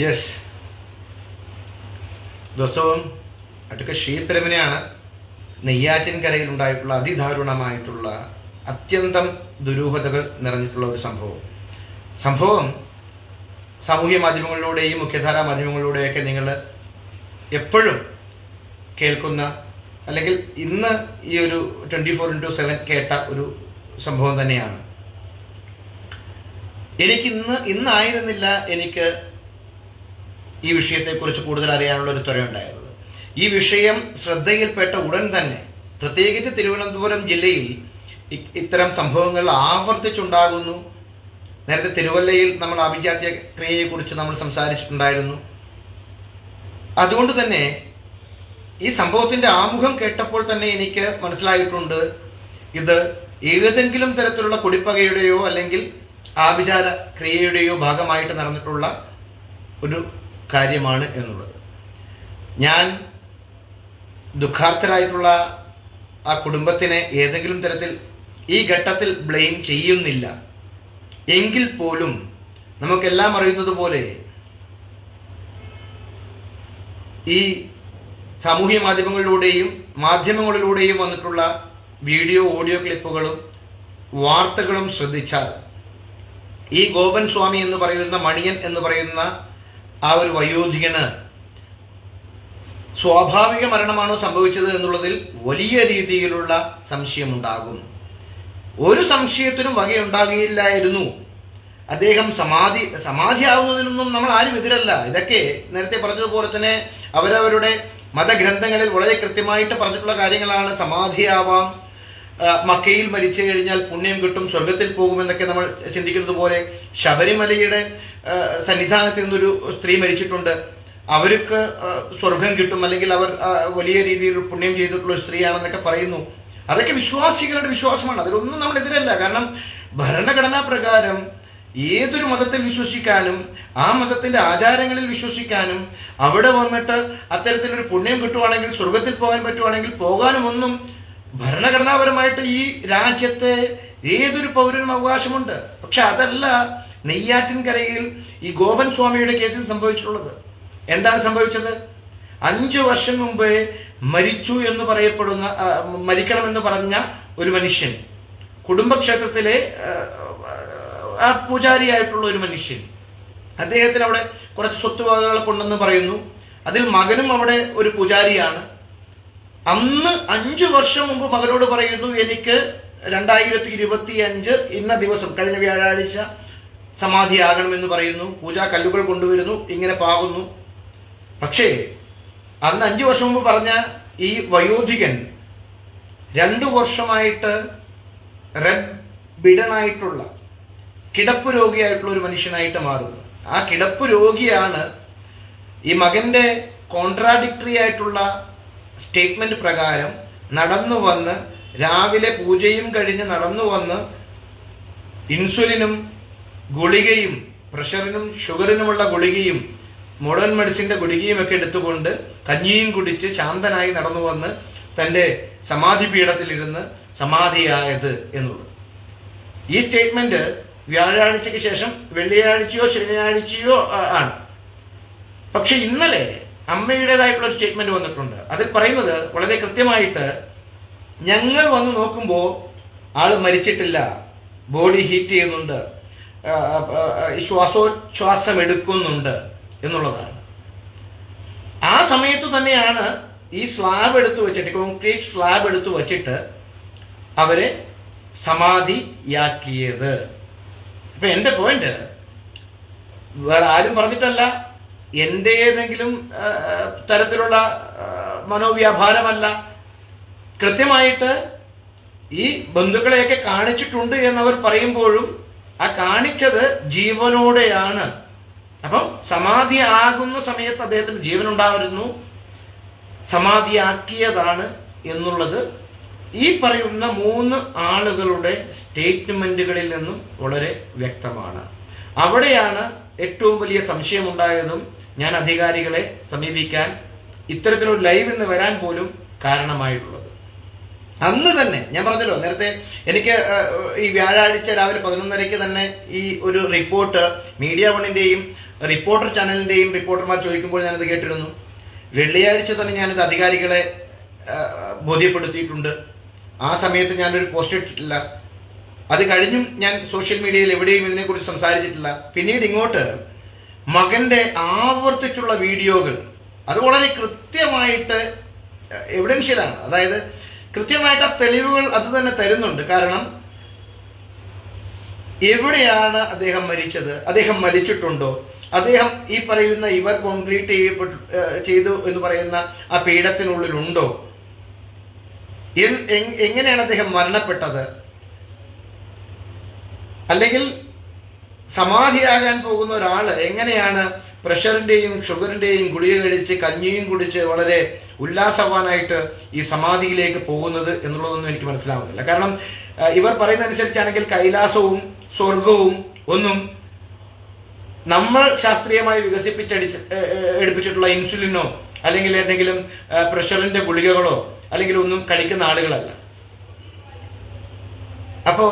Yes, ദിവസവും അടുക്ക ഷീപെരുമനെയാണ് നെയ്യാറ്റിൻകരയിൽ ഉണ്ടായിട്ടുള്ള അതിദാരുണമായിട്ടുള്ള അത്യന്തം ദുരൂഹതകൾ നിറഞ്ഞിട്ടുള്ള ഒരു സംഭവം സാമൂഹ്യ മാധ്യമങ്ങളിലൂടെയും മുഖ്യധാരാ മാധ്യമങ്ങളിലൂടെയൊക്കെ നിങ്ങൾ എപ്പോഴും കേൾക്കുന്ന, അല്ലെങ്കിൽ ഇന്ന് ഈ ഒരു 24x7 കേട്ട ഒരു സംഭവം തന്നെയാണ്. എനിക്ക് ഇന്നായിരുന്നില്ല എനിക്ക് ഈ വിഷയത്തെക്കുറിച്ച് കൂടുതൽ അറിയാനുള്ള ഒരു ത്വരയുണ്ടായത്. ഈ വിഷയം ശ്രദ്ധയിൽപ്പെട്ട ഉടൻ തന്നെ, പ്രത്യേകിച്ച് തിരുവനന്തപുരം ജില്ലയിൽ ഇത്തരം സംഭവങ്ങൾ ആവർത്തിച്ചുണ്ടാകുന്നു. നേരത്തെ തിരുവല്ലയിൽ നമ്മൾ അഭിജാത്യ ക്രിയയെക്കുറിച്ച് നമ്മൾ സംസാരിച്ചിട്ടുണ്ടായിരുന്നു. അതുകൊണ്ട് തന്നെ ഈ സംഭവത്തിന്റെ ആമുഖം കേട്ടപ്പോൾ തന്നെ എനിക്ക് മനസ്സിലായിട്ടുണ്ട്, ഇത് ഏതെങ്കിലും തരത്തിലുള്ള കുടിപ്പകയുടെയോ അല്ലെങ്കിൽ ആഭിചാര ക്രിയയുടെയോ ഭാഗമായിട്ട് നടന്നിട്ടുള്ള ഒരു കാര്യമാണ് എന്നുള്ളത്. ഞാൻ ദുഃഖാർത്ഥരായിട്ടുള്ള ആ കുടുംബത്തിനെ ഏതെങ്കിലും തരത്തിൽ ഈ ഘട്ടത്തിൽ ബ്ലെയിം ചെയ്യുന്നില്ല. എങ്കിൽ പോലും നമുക്കെല്ലാം അറിയുന്നത് പോലെ ഈ സാമൂഹ്യ മാധ്യമങ്ങളിലൂടെയും വന്നിട്ടുള്ള വീഡിയോ ഓഡിയോ ക്ലിപ്പുകളും വാർത്തകളും ശ്രദ്ധിച്ചാൽ ഈ ഗോപൻ സ്വാമി എന്ന് പറയുന്ന, മണിയൻ എന്ന് പറയുന്ന ആ ഒരു വയോധികന് സ്വാഭാവിക മരണമാണോ സംഭവിച്ചത് എന്നുള്ളതിൽ വലിയ രീതിയിലുള്ള സംശയമുണ്ടാകും. ഒരു സംശയത്തിനും വകയുണ്ടാകുകയില്ലായിരുന്നു. അദ്ദേഹം സമാധിയാവുന്നതിനൊന്നും നമ്മൾ ആരും എതിരല്ല. ഇതൊക്കെ നേരത്തെ പറഞ്ഞതുപോലെ തന്നെ അവരവരുടെ മതഗ്രന്ഥങ്ങളിൽ വളരെ കൃത്യമായിട്ട് പറഞ്ഞിട്ടുള്ള കാര്യങ്ങളാണ്. സമാധിയാവാം, മക്കയിൽ മരിച്ചു കഴിഞ്ഞാൽ പുണ്യം കിട്ടും, സ്വർഗത്തിൽ പോകുമെന്നൊക്കെ നമ്മൾ ചിന്തിക്കുന്നത് പോലെ ശബരിമലയുടെ സന്നിധാനത്തിൽ നിന്നൊരു സ്ത്രീ മരിച്ചിട്ടുണ്ട്, അവർക്ക് സ്വർഗം കിട്ടും, അല്ലെങ്കിൽ അവർ വലിയ രീതിയിൽ പുണ്യം ചെയ്തിട്ടുള്ള ഒരു സ്ത്രീയാണെന്നൊക്കെ പറയുന്നു. അതൊക്കെ വിശ്വാസികളുടെ വിശ്വാസമാണ്, അതിലൊന്നും നമ്മൾ എതിരല്ല. കാരണം ഭരണഘടനാ പ്രകാരം ഏതൊരു മതത്തിൽ വിശ്വസിക്കാനും ആ മതത്തിന്റെ ആചാരങ്ങളിൽ വിശ്വസിക്കാനും അവിടെ വന്നിട്ട് അത്തരത്തിലൊരു പുണ്യം കിട്ടുവാണെങ്കിൽ, സ്വർഗത്തിൽ പോകാൻ പറ്റുവാണെങ്കിൽ പോകാനും ഒന്നും ഭരണഘടനാപരമായിട്ട് ഈ രാജ്യത്തെ ഏതൊരു പൗരനും അവകാശമുണ്ട്. പക്ഷെ അതല്ല നെയ്യാറ്റിൻകരയിൽ ഈ ഗോപൻ സ്വാമിയുടെ കേസിൽ സംഭവിച്ചിട്ടുള്ളത്. എന്താണ് സംഭവിച്ചത്? 5 വർഷം മുമ്പ് മരിക്കണമെന്ന് പറഞ്ഞ ഒരു മനുഷ്യൻ, കുടുംബക്ഷേത്രത്തിലെ ആ പൂജാരിയായിട്ടുള്ള ഒരു മനുഷ്യൻ, അദ്ദേഹത്തിന് അവിടെ കുറച്ച് സ്വത്തുവകകളൊക്കെ ഉണ്ടെന്ന് പറയുന്നു. അതിൽ മകനും അവിടെ ഒരു പൂജാരിയാണ്. അന്ന് 5 വർഷം മുമ്പ് മകനോട് പറയുന്നു, എനിക്ക് 2025 ഇന്ന ദിവസം, കഴിഞ്ഞ വ്യാഴാഴ്ച സമാധിയാകണമെന്ന് പറയുന്നു. പൂജാ കല്ലുകൾ കൊണ്ടുവരുന്നു, ഇങ്ങനെ പാകുന്നു. പക്ഷേ അന്ന് 5 വർഷം മുമ്പ് പറഞ്ഞ ഈ വയോധികൻ 2 വർഷമായിട്ട് റെഡ് ബിഡനായിട്ടുള്ള കിടപ്പ് രോഗിയായിട്ടുള്ള ഒരു മനുഷ്യനായിട്ട് മാറുന്നു. ആ കിടപ്പ് രോഗിയാണ് ഈ മകന്റെ കോൺട്രാഡിക്ടറി ആയിട്ടുള്ള സ്റ്റേറ്റ്മെന്റ് പ്രകാരം നടന്നു വന്ന്, രാവിലെ പൂജയും കഴിഞ്ഞ് നടന്നു വന്ന് ഇൻസുലിനും ഗുളികയും, പ്രഷറിനും ഷുഗറിനുമുള്ള ഗുളികയും മോഡേൺ മെഡിസിന്റെ ഗുളികയും ഒക്കെ എടുത്തുകൊണ്ട് കഞ്ഞിയും കുടിച്ച് ശാന്തനായി നടന്നു വന്ന് തന്റെ സമാധി പീഠത്തിലിരുന്ന് സമാധിയായത് എന്നുള്ളത്. ഈ സ്റ്റേറ്റ്മെന്റ് വ്യാഴാഴ്ചയ്ക്ക് ശേഷം വെള്ളിയാഴ്ചയോ ശനിയാഴ്ചയോ ആണ്. പക്ഷെ ഇന്നലെ അമ്മയുടേതായിട്ടുള്ള ഒരു സ്റ്റേറ്റ്മെന്റ് വന്നിട്ടുണ്ട്. അതിൽ പറയുന്നത് വളരെ കൃത്യമായിട്ട്, ഞങ്ങൾ വന്ന് നോക്കുമ്പോൾ ആള് മരിച്ചിട്ടില്ല, ബോഡി ഹീറ്റ് ചെയ്യുന്നുണ്ട്, ശ്വാസം എടുക്കുന്നുണ്ട് എന്നുള്ളതാണ്. ആ സമയത്ത് തന്നെയാണ് ഈ സ്ലാബ് എടുത്തു വെച്ചിട്ട്, കോൺക്രീറ്റ് സ്ലാബ് എടുത്തു വച്ചിട്ട് അവരെ സമാധിയാക്കിയത്. ഇപ്പൊ എന്റെ പോയിന്റ് വേറെ ആരും പറഞ്ഞിട്ടല്ല, എന്റെ ഏതെങ്കിലും തരത്തിലുള്ള മനോവ്യാപാരമല്ല. കൃത്യമായിട്ട് ഈ ബന്ധുക്കളെയൊക്കെ കാണിച്ചിട്ടുണ്ട് എന്നവർ പറയുമ്പോഴും ആ കാണിച്ചത് ജീവനോടെയാണ്. അപ്പം സമാധി ആകുന്ന സമയത്ത് അദ്ദേഹത്തിന് ജീവനുണ്ടായിരുന്നു, സമാധിയാക്കിയതാണ് എന്നുള്ളത് ഈ പറയുന്ന 3 ആളുകളുടെ സ്റ്റേറ്റ്മെന്റുകളിൽ നിന്നും വളരെ വ്യക്തമാണ്. അവിടെയാണ് ഏറ്റവും വലിയ സംശയമുണ്ടായതും ഞാൻ അധികാരികളെ സമീപിക്കാൻ, ഇത്തരത്തിലൊരു ലൈവ് ഇന്ന് വരാൻ പോലും കാരണമായിട്ടുള്ളത്. അന്ന് തന്നെ ഞാൻ പറഞ്ഞല്ലോ നേരത്തെ, എനിക്ക് ഈ വ്യാഴാഴ്ച രാവിലെ 11:30 തന്നെ ഈ ഒരു റിപ്പോർട്ട് മീഡിയ വണ്ണിന്റെയും റിപ്പോർട്ടർ ചാനലിന്റെയും റിപ്പോർട്ടർമാർ ചോദിക്കുമ്പോൾ ഞാനത് കേട്ടിരുന്നു. വെള്ളിയാഴ്ച തന്നെ ഞാനിത് അധികാരികളെ ബോധ്യപ്പെടുത്തിയിട്ടുണ്ട്. ആ സമയത്ത് ഞാനൊരു പോസ്റ്റ് ഇട്ടിട്ടില്ല. അത് കഴിഞ്ഞും ഞാൻ സോഷ്യൽ മീഡിയയിൽ എവിടെയും ഇതിനെക്കുറിച്ച് സംസാരിച്ചിട്ടില്ല. പിന്നീട് ഇങ്ങോട്ട് മകന്റെ ആവർത്തിച്ചുള്ള വീഡിയോകൾ, അത് വളരെ കൃത്യമായിട്ട് എവിഡൻഷ്യലാണ്. അതായത് കൃത്യമായിട്ട് ആ തെളിവുകൾ അത് തന്നെ തരുന്നുണ്ട്. കാരണം എവിടെയാണ് അദ്ദേഹം മരിച്ചത്, അദ്ദേഹം മരിച്ചിട്ടുണ്ടോ, അദ്ദേഹം ഈ പറയുന്ന ഇവർ കോൺക്രീറ്റ് ചെയ്തു എന്ന് പറയുന്ന ആ പീഠത്തിനുള്ളിലുണ്ടോ, എങ്ങനെയാണ് അദ്ദേഹം മരണപ്പെട്ടത്, അല്ലെങ്കിൽ സമാധിയാകാൻ പോകുന്ന ഒരാള് എങ്ങനെയാണ് പ്രഷറിന്റെയും ഷുഗറിന്റെയും ഗുളിക കഴിച്ച് കഞ്ഞിയും കുടിച്ച് വളരെ ഉല്ലാസവാനായിട്ട് ഈ സമാധിയിലേക്ക് പോകുന്നത് എന്നുള്ളതൊന്നും എനിക്ക് മനസ്സിലാവുന്നില്ല. കാരണം ഇവർ പറയുന്ന അനുസരിച്ചാണെങ്കിൽ കൈലാസവും സ്വർഗവും ഒന്നും നമ്മൾ ശാസ്ത്രീയമായി എടുപ്പിച്ചിട്ടുള്ള ഇൻസുലിനോ അല്ലെങ്കിൽ ഏതെങ്കിലും പ്രഷറിന്റെ ഗുളികകളോ അല്ലെങ്കിൽ ഒന്നും കഴിക്കുന്ന ആളുകളല്ല. അപ്പോ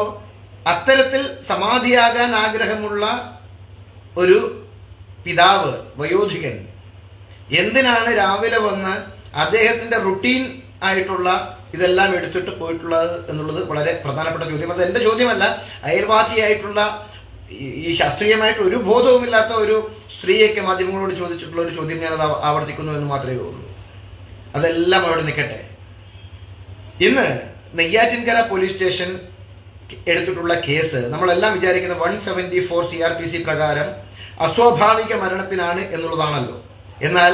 അത്തരത്തിൽ സമാധിയാകാൻ ആഗ്രഹമുള്ള ഒരു പിതാവ്, വയോധികൻ, എന്തിനാണ് രാവിലെ വന്ന് അദ്ദേഹത്തിന്റെ റുട്ടീൻ ആയിട്ടുള്ള ഇതെല്ലാം എടുത്തിട്ട് പോയിട്ടുള്ളത് എന്നുള്ളത് വളരെ പ്രധാനപ്പെട്ട ചോദ്യം. അത് എന്റെ ചോദ്യമല്ല, അയൽവാസിയായിട്ടുള്ള ഈ ശാസ്ത്രീയമായിട്ട് ഒരു ബോധവുമില്ലാത്ത ഒരു സ്ത്രീയൊക്കെ മാധ്യമങ്ങളോട് ചോദിച്ചിട്ടുള്ള ഒരു ചോദ്യം ഞാനത് ആവർത്തിക്കുന്നു എന്ന് മാത്രമേ ഉള്ളൂ. അതെല്ലാം അവിടെ നിൽക്കട്ടെ. ഇന്ന് നെയ്യാറ്റിൻകര പോലീസ് സ്റ്റേഷൻ എടുത്തിട്ടുള്ള കേസ് നമ്മളെല്ലാം വിചാരിക്കുന്ന 174 CRPC പ്രകാരം അസ്വാഭാവിക മരണത്തിനാണ് എന്നുള്ളതാണല്ലോ. എന്നാൽ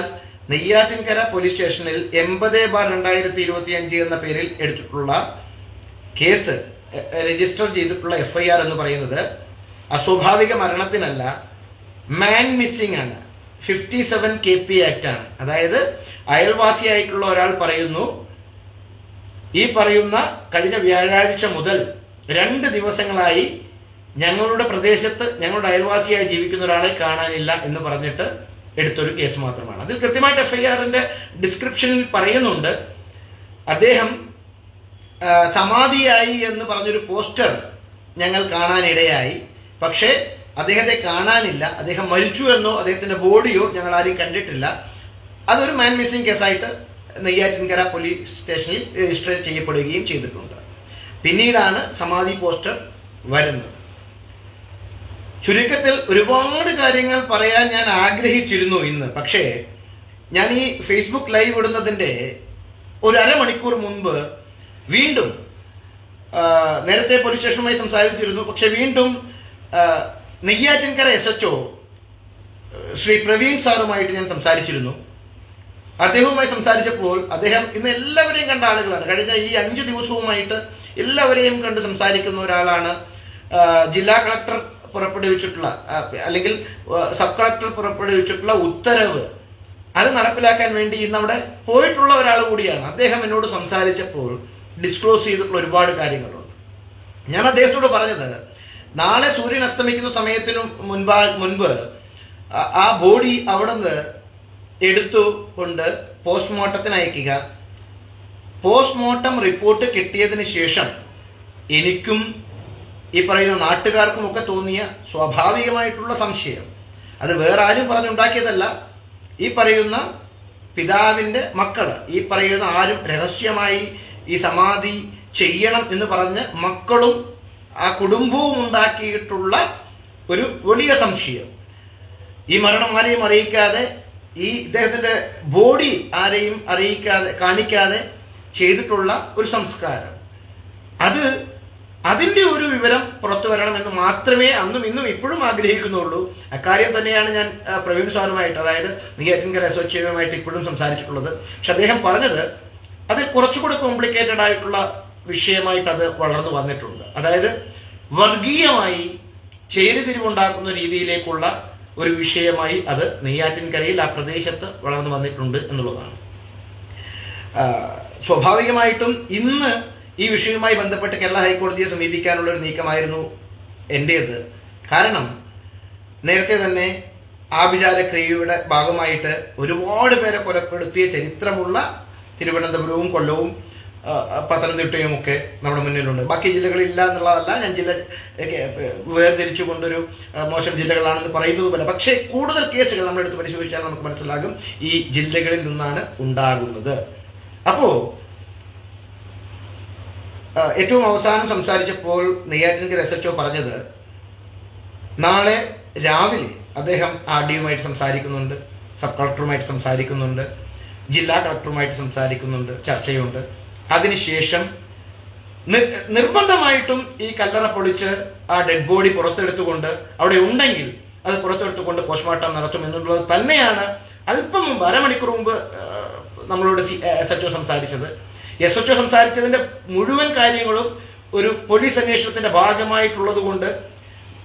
നെയ്യാറ്റിൻകര പോലീസ് സ്റ്റേഷനിൽ 80/2025 എന്ന പേരിൽ എടുത്തിട്ടുള്ള കേസ്, രജിസ്റ്റർ ചെയ്തിട്ടുള്ള FIR എന്ന് പറയുന്നത് അസ്വാഭാവിക മരണത്തിനല്ല, മാൻ മിസ്സിംഗ് ആണ്. 57 KP ആക്ട് ആണ്. അതായത് അയൽവാസിയായിട്ടുള്ള ഒരാൾ പറയുന്നു, ഈ പറയുന്ന കഴിഞ്ഞ വ്യാഴാഴ്ച മുതൽ 2 ദിവസങ്ങളായി ഞങ്ങളുടെ പ്രദേശത്ത് ഞങ്ങളുടെ അയൽവാസിയായി ജീവിക്കുന്ന ഒരാളെ കാണാനില്ല എന്ന് പറഞ്ഞിട്ട് എടുത്തൊരു കേസ് മാത്രമാണ്. അതിൽ കൃത്യമായിട്ട് FIRന്റെ ഡിസ്ക്രിപ്ഷനിൽ പറയുന്നുണ്ട്, അദ്ദേഹം സമാധിയായി എന്ന് പറഞ്ഞൊരു പോസ്റ്റർ ഞങ്ങൾ കാണാനിടയായി, പക്ഷേ അദ്ദേഹത്തെ കാണാനില്ല, അദ്ദേഹം മരിച്ചു എന്നോ അദ്ദേഹത്തിന്റെ ബോഡിയോ ഞങ്ങൾ ആരും കണ്ടിട്ടില്ല. അതൊരു മാൻ മിസ്സിംഗ് കേസായിട്ട് നെയ്യാറ്റിൻകര പോലീസ് സ്റ്റേഷനിൽ രജിസ്റ്റർ ചെയ്യപ്പെടുകയും ചെയ്തിട്ടുണ്ട്. പിന്നീടാണ് സമാധി പോസ്റ്റർ വരുന്നത്. ചുരുക്കത്തിൽ ഒരുപാട് കാര്യങ്ങൾ പറയാൻ ഞാൻ ആഗ്രഹിച്ചിരുന്നു ഇന്ന്. പക്ഷേ ഞാൻ ഈ ഫേസ്ബുക്ക് ലൈവ് ഇടുന്നതിന്റെ ഒരു അരമണിക്കൂർ മുൻപ് വീണ്ടും നേരത്തെ പോലീസ് സ്റ്റേഷനുമായി സംസാരിച്ചിരുന്നു. പക്ഷെ വീണ്ടും നെയ്യാറ്റിൻകര SHO ശ്രീ പ്രവീൺ സാറുമായിട്ട് ഞാൻ സംസാരിച്ചിരുന്നു. അദ്ദേഹവുമായി സംസാരിച്ചപ്പോൾ അദ്ദേഹം ഇന്ന് എല്ലാവരെയും കണ്ട ആളുകളാണ്. കഴിഞ്ഞ ഈ 5 ദിവസവുമായിട്ട് എല്ലാവരെയും കണ്ട് സംസാരിക്കുന്ന ഒരാളാണ്. ജില്ലാ കളക്ടർ പുറപ്പെടുവിച്ചിട്ടുള്ള അല്ലെങ്കിൽ സബ് കളക്ടർ പുറപ്പെടുവിച്ചിട്ടുള്ള ഉത്തരവ് അത് നടപ്പിലാക്കാൻ വേണ്ടി ഇന്ന് അവിടെ പോയിട്ടുള്ള ഒരാൾ കൂടിയാണ്. അദ്ദേഹം എന്നോട് സംസാരിച്ചപ്പോൾ ഡിസ്ക്ലോസ് ചെയ്തിട്ടുള്ള ഒരുപാട് കാര്യങ്ങളുണ്ട്. ഞാൻ അദ്ദേഹത്തോട് പറഞ്ഞത്, നാളെ സൂര്യൻ അസ്തമിക്കുന്ന സമയത്തിനു മുൻപ് ആ ബോഡി അവിടെ നിന്ന് എടുത്തുകൊണ്ട് പോസ്റ്റ്മോർട്ടത്തിന് അയക്കുക. പോസ്റ്റ്മോർട്ടം റിപ്പോർട്ട് കിട്ടിയതിന് ശേഷം എനിക്കും ഈ പറയുന്ന നാട്ടുകാർക്കും ഒക്കെ തോന്നിയ സ്വാഭാവികമായിട്ടുള്ള സംശയം, അത് വേറെ ആരും പറഞ്ഞുണ്ടാക്കിയതല്ല, ഈ പറയുന്ന പിതാവിന്റെ മക്കള്, ഈ പറയുന്ന ആരും രഹസ്യമായി ഈ സമാധി ചെയ്യണം എന്ന് പറഞ്ഞ് മക്കളും ആ കുടുംബവും ഉണ്ടാക്കിയിട്ടുള്ള ഒരു വലിയ സംശയം. ഈ മരണം ആരെയും അറിയിക്കാതെ, ഈ ഇദ്ദേഹത്തിന്റെ ബോഡി ആരെയും അറിയിക്കാതെ കാണിക്കാതെ ചെയ്തിട്ടുള്ള ഒരു സംസ്കാരം, അതിന്റെ ഒരു വിവരം പുറത്തു വരണമെന്ന് മാത്രമേ അന്നും ഇന്നും ഇപ്പോഴും ആഗ്രഹിക്കുന്നുള്ളൂ. അക്കാര്യം തന്നെയാണ് ഞാൻ പ്രവീൺ സാറുമായിട്ട്, അതായത് നെയ്യാറ്റിൻകര SHOയുമായിട്ട് ഇപ്പോഴും സംസാരിച്ചിട്ടുള്ളത്. പക്ഷെ അദ്ദേഹം പറഞ്ഞത് അത് കുറച്ചുകൂടെ കോംപ്ലിക്കേറ്റഡ് ആയിട്ടുള്ള വിഷയമായിട്ട് അത് വളർന്നു വന്നിട്ടുണ്ട്. അതായത് വർഗീയമായി ചേരിതിരിവുണ്ടാക്കുന്ന രീതിയിലേക്കുള്ള ഒരു വിഷയമായി അത് നെയ്യാറ്റിൻകരയിൽ ആ പ്രദേശത്ത് വളർന്നു വന്നിട്ടുണ്ട് എന്നുള്ളതാണ്. സ്വാഭാവികമായിട്ടും ഇന്ന് ഈ വിഷയവുമായി ബന്ധപ്പെട്ട് കേരള ഹൈക്കോടതിയെ സമീപിക്കാനുള്ള ഒരു നീക്കമായിരുന്നു എന്റേത്. കാരണം നേരത്തെ തന്നെ ആഭിചാരക്രിയയുടെ ഭാഗമായിട്ട് ഒരുപാട് പേരെ കൊലപ്പെടുത്തിയ ചരിത്രമുള്ള തിരുവനന്തപുരവും കൊല്ലവും പത്തനംതിട്ടയും ഒക്കെ നമ്മുടെ മുന്നിലുണ്ട്. ബാക്കി ജില്ലകളില്ല എന്നുള്ളതല്ല, ഞാൻ ജില്ല വേർതിരിച്ചുകൊണ്ടൊരു മോശം ജില്ലകളാണെന്ന് പറയുന്നത് പോലെ. പക്ഷേ കൂടുതൽ കേസുകൾ നമ്മളെടുത്ത് പരിശോധിച്ചാൽ നമുക്ക് മനസ്സിലാകും ഈ ജില്ലകളിൽ നിന്നാണ് ഉണ്ടാകുന്നത്. അപ്പോ ഏറ്റവും അവസാനം സംസാരിച്ചപ്പോൾ നെയ്യാറ്റിൻകര SHO പറഞ്ഞത് നാളെ രാവിലെ അദ്ദേഹം RDOയുമായിട്ട് സംസാരിക്കുന്നുണ്ട്, സബ് കളക്ടറുമായിട്ട് സംസാരിക്കുന്നുണ്ട്, ജില്ലാ കളക്ടറുമായിട്ട് സംസാരിക്കുന്നുണ്ട്, ചർച്ചയുണ്ട്. അതിനുശേഷം നിർബന്ധമായിട്ടും ഈ കല്ലറ പൊളിച്ച് ആ ഡെഡ് ബോഡി പുറത്തെടുത്തുകൊണ്ട്, അവിടെ ഉണ്ടെങ്കിൽ അത് പുറത്തെടുത്തുകൊണ്ട് പോസ്റ്റ്മോർട്ടം നടത്തും എന്നുള്ളത് തന്നെയാണ് അല്പം മുമ്പ്, അരമണിക്കൂർ മുമ്പ് നമ്മളോട് SHO സംസാരിച്ചത്. SHO സംസാരിച്ചതിന്റെ മുഴുവൻ കാര്യങ്ങളും ഒരു പോലീസ് അന്വേഷണത്തിന്റെ ഭാഗമായിട്ടുള്ളത്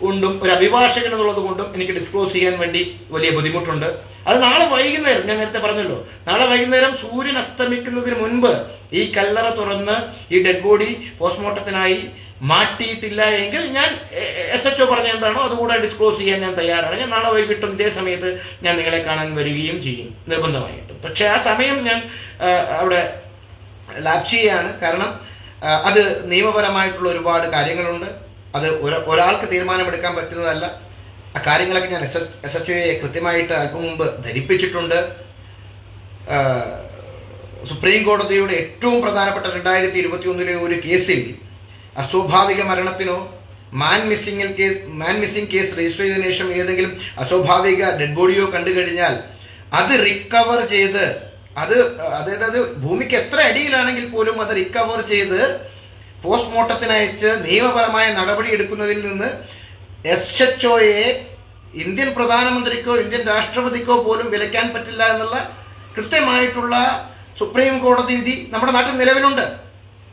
കൊണ്ടും ഒരു അഭിഭാഷകൻ എന്നുള്ളത് കൊണ്ടും എനിക്ക് ഡിസ്ക്ലോസ് ചെയ്യാൻ വേണ്ടി വലിയ ബുദ്ധിമുട്ടുണ്ട്. അത് നാളെ വൈകുന്നേരം, ഞാൻ നേരത്തെ പറഞ്ഞല്ലോ, നാളെ വൈകുന്നേരം സൂര്യൻ അസ്തമിക്കുന്നതിന് മുൻപ് ഈ കല്ലറ തുറന്ന് ഈ ഡെഡ് ബോഡി പോസ്റ്റ്മോർട്ടത്തിനായി മാറ്റിയിട്ടില്ല എങ്കിൽ ഞാൻ SHO പറഞ്ഞ എന്താണോ അതുകൂടെ ഡിസ്ക്ലോസ് ചെയ്യാൻ ഞാൻ തയ്യാറാണ്. ഞാൻ നാളെ വൈകിട്ടും ഇതേ സമയത്ത് ഞാൻ നിങ്ങളെ കാണാൻ വരികയും ചെയ്യും നിർബന്ധമായിട്ടും. പക്ഷെ ആ സമയം ഞാൻ അവിടെ ലാപ്സ് ചെയ്യാണ്. കാരണം അത് നിയമപരമായിട്ടുള്ള ഒരുപാട് കാര്യങ്ങളുണ്ട്. അത് ഒരാൾക്ക് തീരുമാനമെടുക്കാൻ പറ്റുന്നതല്ല. ആ കാര്യങ്ങളൊക്കെ ഞാൻ SHOയെ കൃത്യമായിട്ട് അല്പം മുമ്പ് ധരിപ്പിച്ചിട്ടുണ്ട്. സുപ്രീം കോടതിയുടെ ഏറ്റവും പ്രധാനപ്പെട്ട 2021 ഒരു കേസിൽ അസ്വാഭാവിക മരണത്തിനോ മാൻ മിസ്സിംഗ് കേസ് രജിസ്റ്റർ ചെയ്തതിനു ശേഷം ഏതെങ്കിലും അസ്വാഭാവിക ഡെഡ് ബോഡിയോ കണ്ടു കഴിഞ്ഞാൽ അത് റിക്കവർ ചെയ്ത്, അതായത് ഭൂമിക്ക് എത്ര അടിയിലാണെങ്കിൽ പോലും അത് റിക്കവർ ചെയ്ത് പോസ്റ്റ്മോർട്ടത്തിനയച്ച് നിയമപരമായ നടപടി എടുക്കുന്നതിൽ നിന്ന് SHOയെ ഇന്ത്യൻ പ്രധാനമന്ത്രിക്കോ ഇന്ത്യൻ രാഷ്ട്രപതിക്കോ പോലും വിലക്കാൻ പറ്റില്ല എന്നുള്ള കൃത്യമായിട്ടുള്ള സുപ്രീം കോടതി വിധി നമ്മുടെ നാട്ടിൽ നിലവിലുണ്ട്.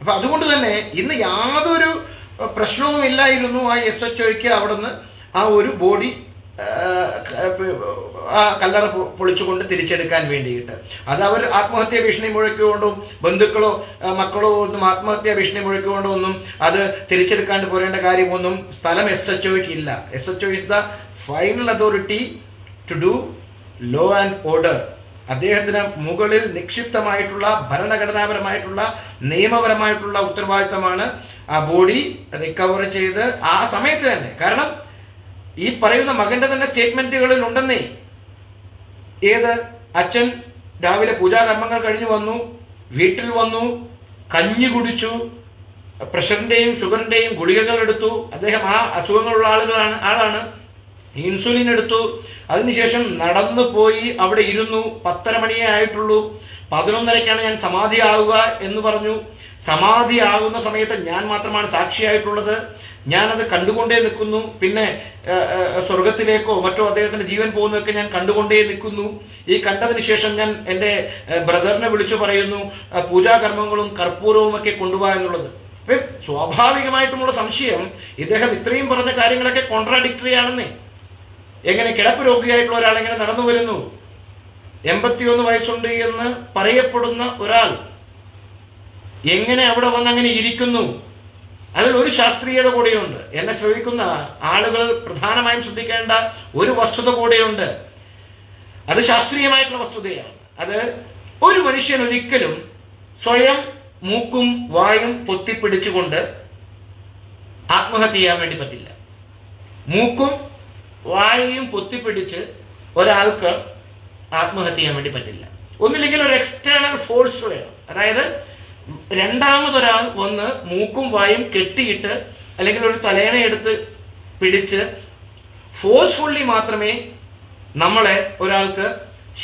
അപ്പൊ അതുകൊണ്ട് തന്നെ ഇന്ന് യാതൊരു പ്രശ്നവും ഇല്ലായിരുന്നു ആ SHOയ്ക്ക് അവിടുന്ന് ആ ഒരു ബോഡി ആ കല്ലറ പൊളിച്ചുകൊണ്ട് തിരിച്ചെടുക്കാൻ വേണ്ടിയിട്ട്. അത് അവർ ആത്മഹത്യാ ഭീഷണി മുഴക്കിക്കൊണ്ടും ബന്ധുക്കളോ മക്കളോ ഒന്നും ആത്മഹത്യാ ഭീഷണി മുഴക്കിക്കൊണ്ടോ ഒന്നും അത് തിരിച്ചെടുക്കാണ്ട് പോരേണ്ട കാര്യമൊന്നും സ്ഥലം SHOയ്ക്ക് ഇല്ല. SHO is the final authority to do law and order. അദ്ദേഹത്തിന് മുകളിൽ നിക്ഷിപ്തമായിട്ടുള്ള ഭരണഘടനാപരമായിട്ടുള്ള നിയമപരമായിട്ടുള്ള ഉത്തരവാദിത്തമാണ് ആ ബോഡി റിക്കവർ ചെയ്ത് ആ സമയത്ത് തന്നെ. കാരണം ഈ പറയുന്ന മകന്റെ തന്നെ സ്റ്റേറ്റ്മെന്റുകളിൽ ഉണ്ടെന്നേ. ഏത് അച്ഛൻ രാവിലെ പൂജാകർമ്മങ്ങൾ കഴിഞ്ഞു വന്നു, വീട്ടിൽ വന്നു, കഞ്ഞി കുടിച്ചു, പ്രഷറിന്റെയും ഷുഗറിന്റെയും ഗുളികകൾ എടുത്തു. അദ്ദേഹം ആ അസുഖങ്ങളുള്ള ആളാണ്. ഇൻസുലിൻ എടുത്തു. അതിനുശേഷം നടന്നു പോയി അവിടെ ഇരുന്നു. 10:30 മണിയേ ആയിട്ടുള്ളൂ. 11:30ക്കാണ് ഞാൻ സമാധിയാവുക എന്ന് പറഞ്ഞു. സമാധിയാകുന്ന സമയത്ത് ഞാൻ മാത്രമാണ് സാക്ഷിയായിട്ടുള്ളത്. ഞാനത് കണ്ടുകൊണ്ടേ നിൽക്കുന്നു. പിന്നെ സ്വർഗത്തിലേക്കോ മറ്റോ അദ്ദേഹത്തിന്റെ ജീവൻ പോകുന്നതൊക്കെ ഞാൻ കണ്ടുകൊണ്ടേ നിൽക്കുന്നു. ഈ കണ്ടതിന് ശേഷം ഞാൻ എൻ്റെ ബ്രദറിനെ വിളിച്ചു പറയുന്നു പൂജാകർമ്മങ്ങളും കർപ്പൂരവും ഒക്കെ കൊണ്ടുപോകാൻ എന്നുള്ളത്. സ്വാഭാവികമായിട്ടുമുള്ള സംശയം, ഇദ്ദേഹം ഇത്രയും പറഞ്ഞ കാര്യങ്ങളൊക്കെ കോൺട്രാഡിക്ടറി ആണെന്നേ. എങ്ങനെ കിടപ്പ് രോഗിയായിട്ടുള്ള ഒരാൾ എങ്ങനെ നടന്നു വരുന്നു? 81 വയസ്സുണ്ട് എന്ന് പറയപ്പെടുന്ന ഒരാൾ എങ്ങനെ അവിടെ വന്ന് അങ്ങനെ ഇരിക്കുന്നു? അതിൽ ഒരു ശാസ്ത്രീയത കൂടെയുണ്ട്. എന്നെ ശ്രമിക്കുന്ന ആളുകൾ പ്രധാനമായും ശ്രദ്ധിക്കേണ്ട ഒരു വസ്തുത കൂടെയുണ്ട്. അത് ശാസ്ത്രീയമായിട്ടുള്ള വസ്തുതയാണ്. അത് ഒരു മനുഷ്യൻ ഒരിക്കലും സ്വയം മൂക്കും വായും പൊത്തിപ്പിടിച്ചുകൊണ്ട് ആത്മഹത്യ ചെയ്യാൻ വേണ്ടി പറ്റില്ല. മൂക്കും വായയും പൊത്തിപ്പിടിച്ച് ഒരാൾക്ക് ആത്മഹത്യ ചെയ്യാൻ വേണ്ടി പറ്റില്ല. ഒന്നില്ലെങ്കിൽ ഒരു എക്സ്റ്റേണൽ ഫോഴ്സ് വേണം. അതായത് രണ്ടാമതൊരാൾ വന്ന് മൂക്കും വായും കെട്ടിയിട്ട് അല്ലെങ്കിൽ ഒരു തലയണയെടുത്ത് പിടിച്ച് ഫോഴ്സ്ഫുള്ളി മാത്രമേ ഒരാൾക്ക്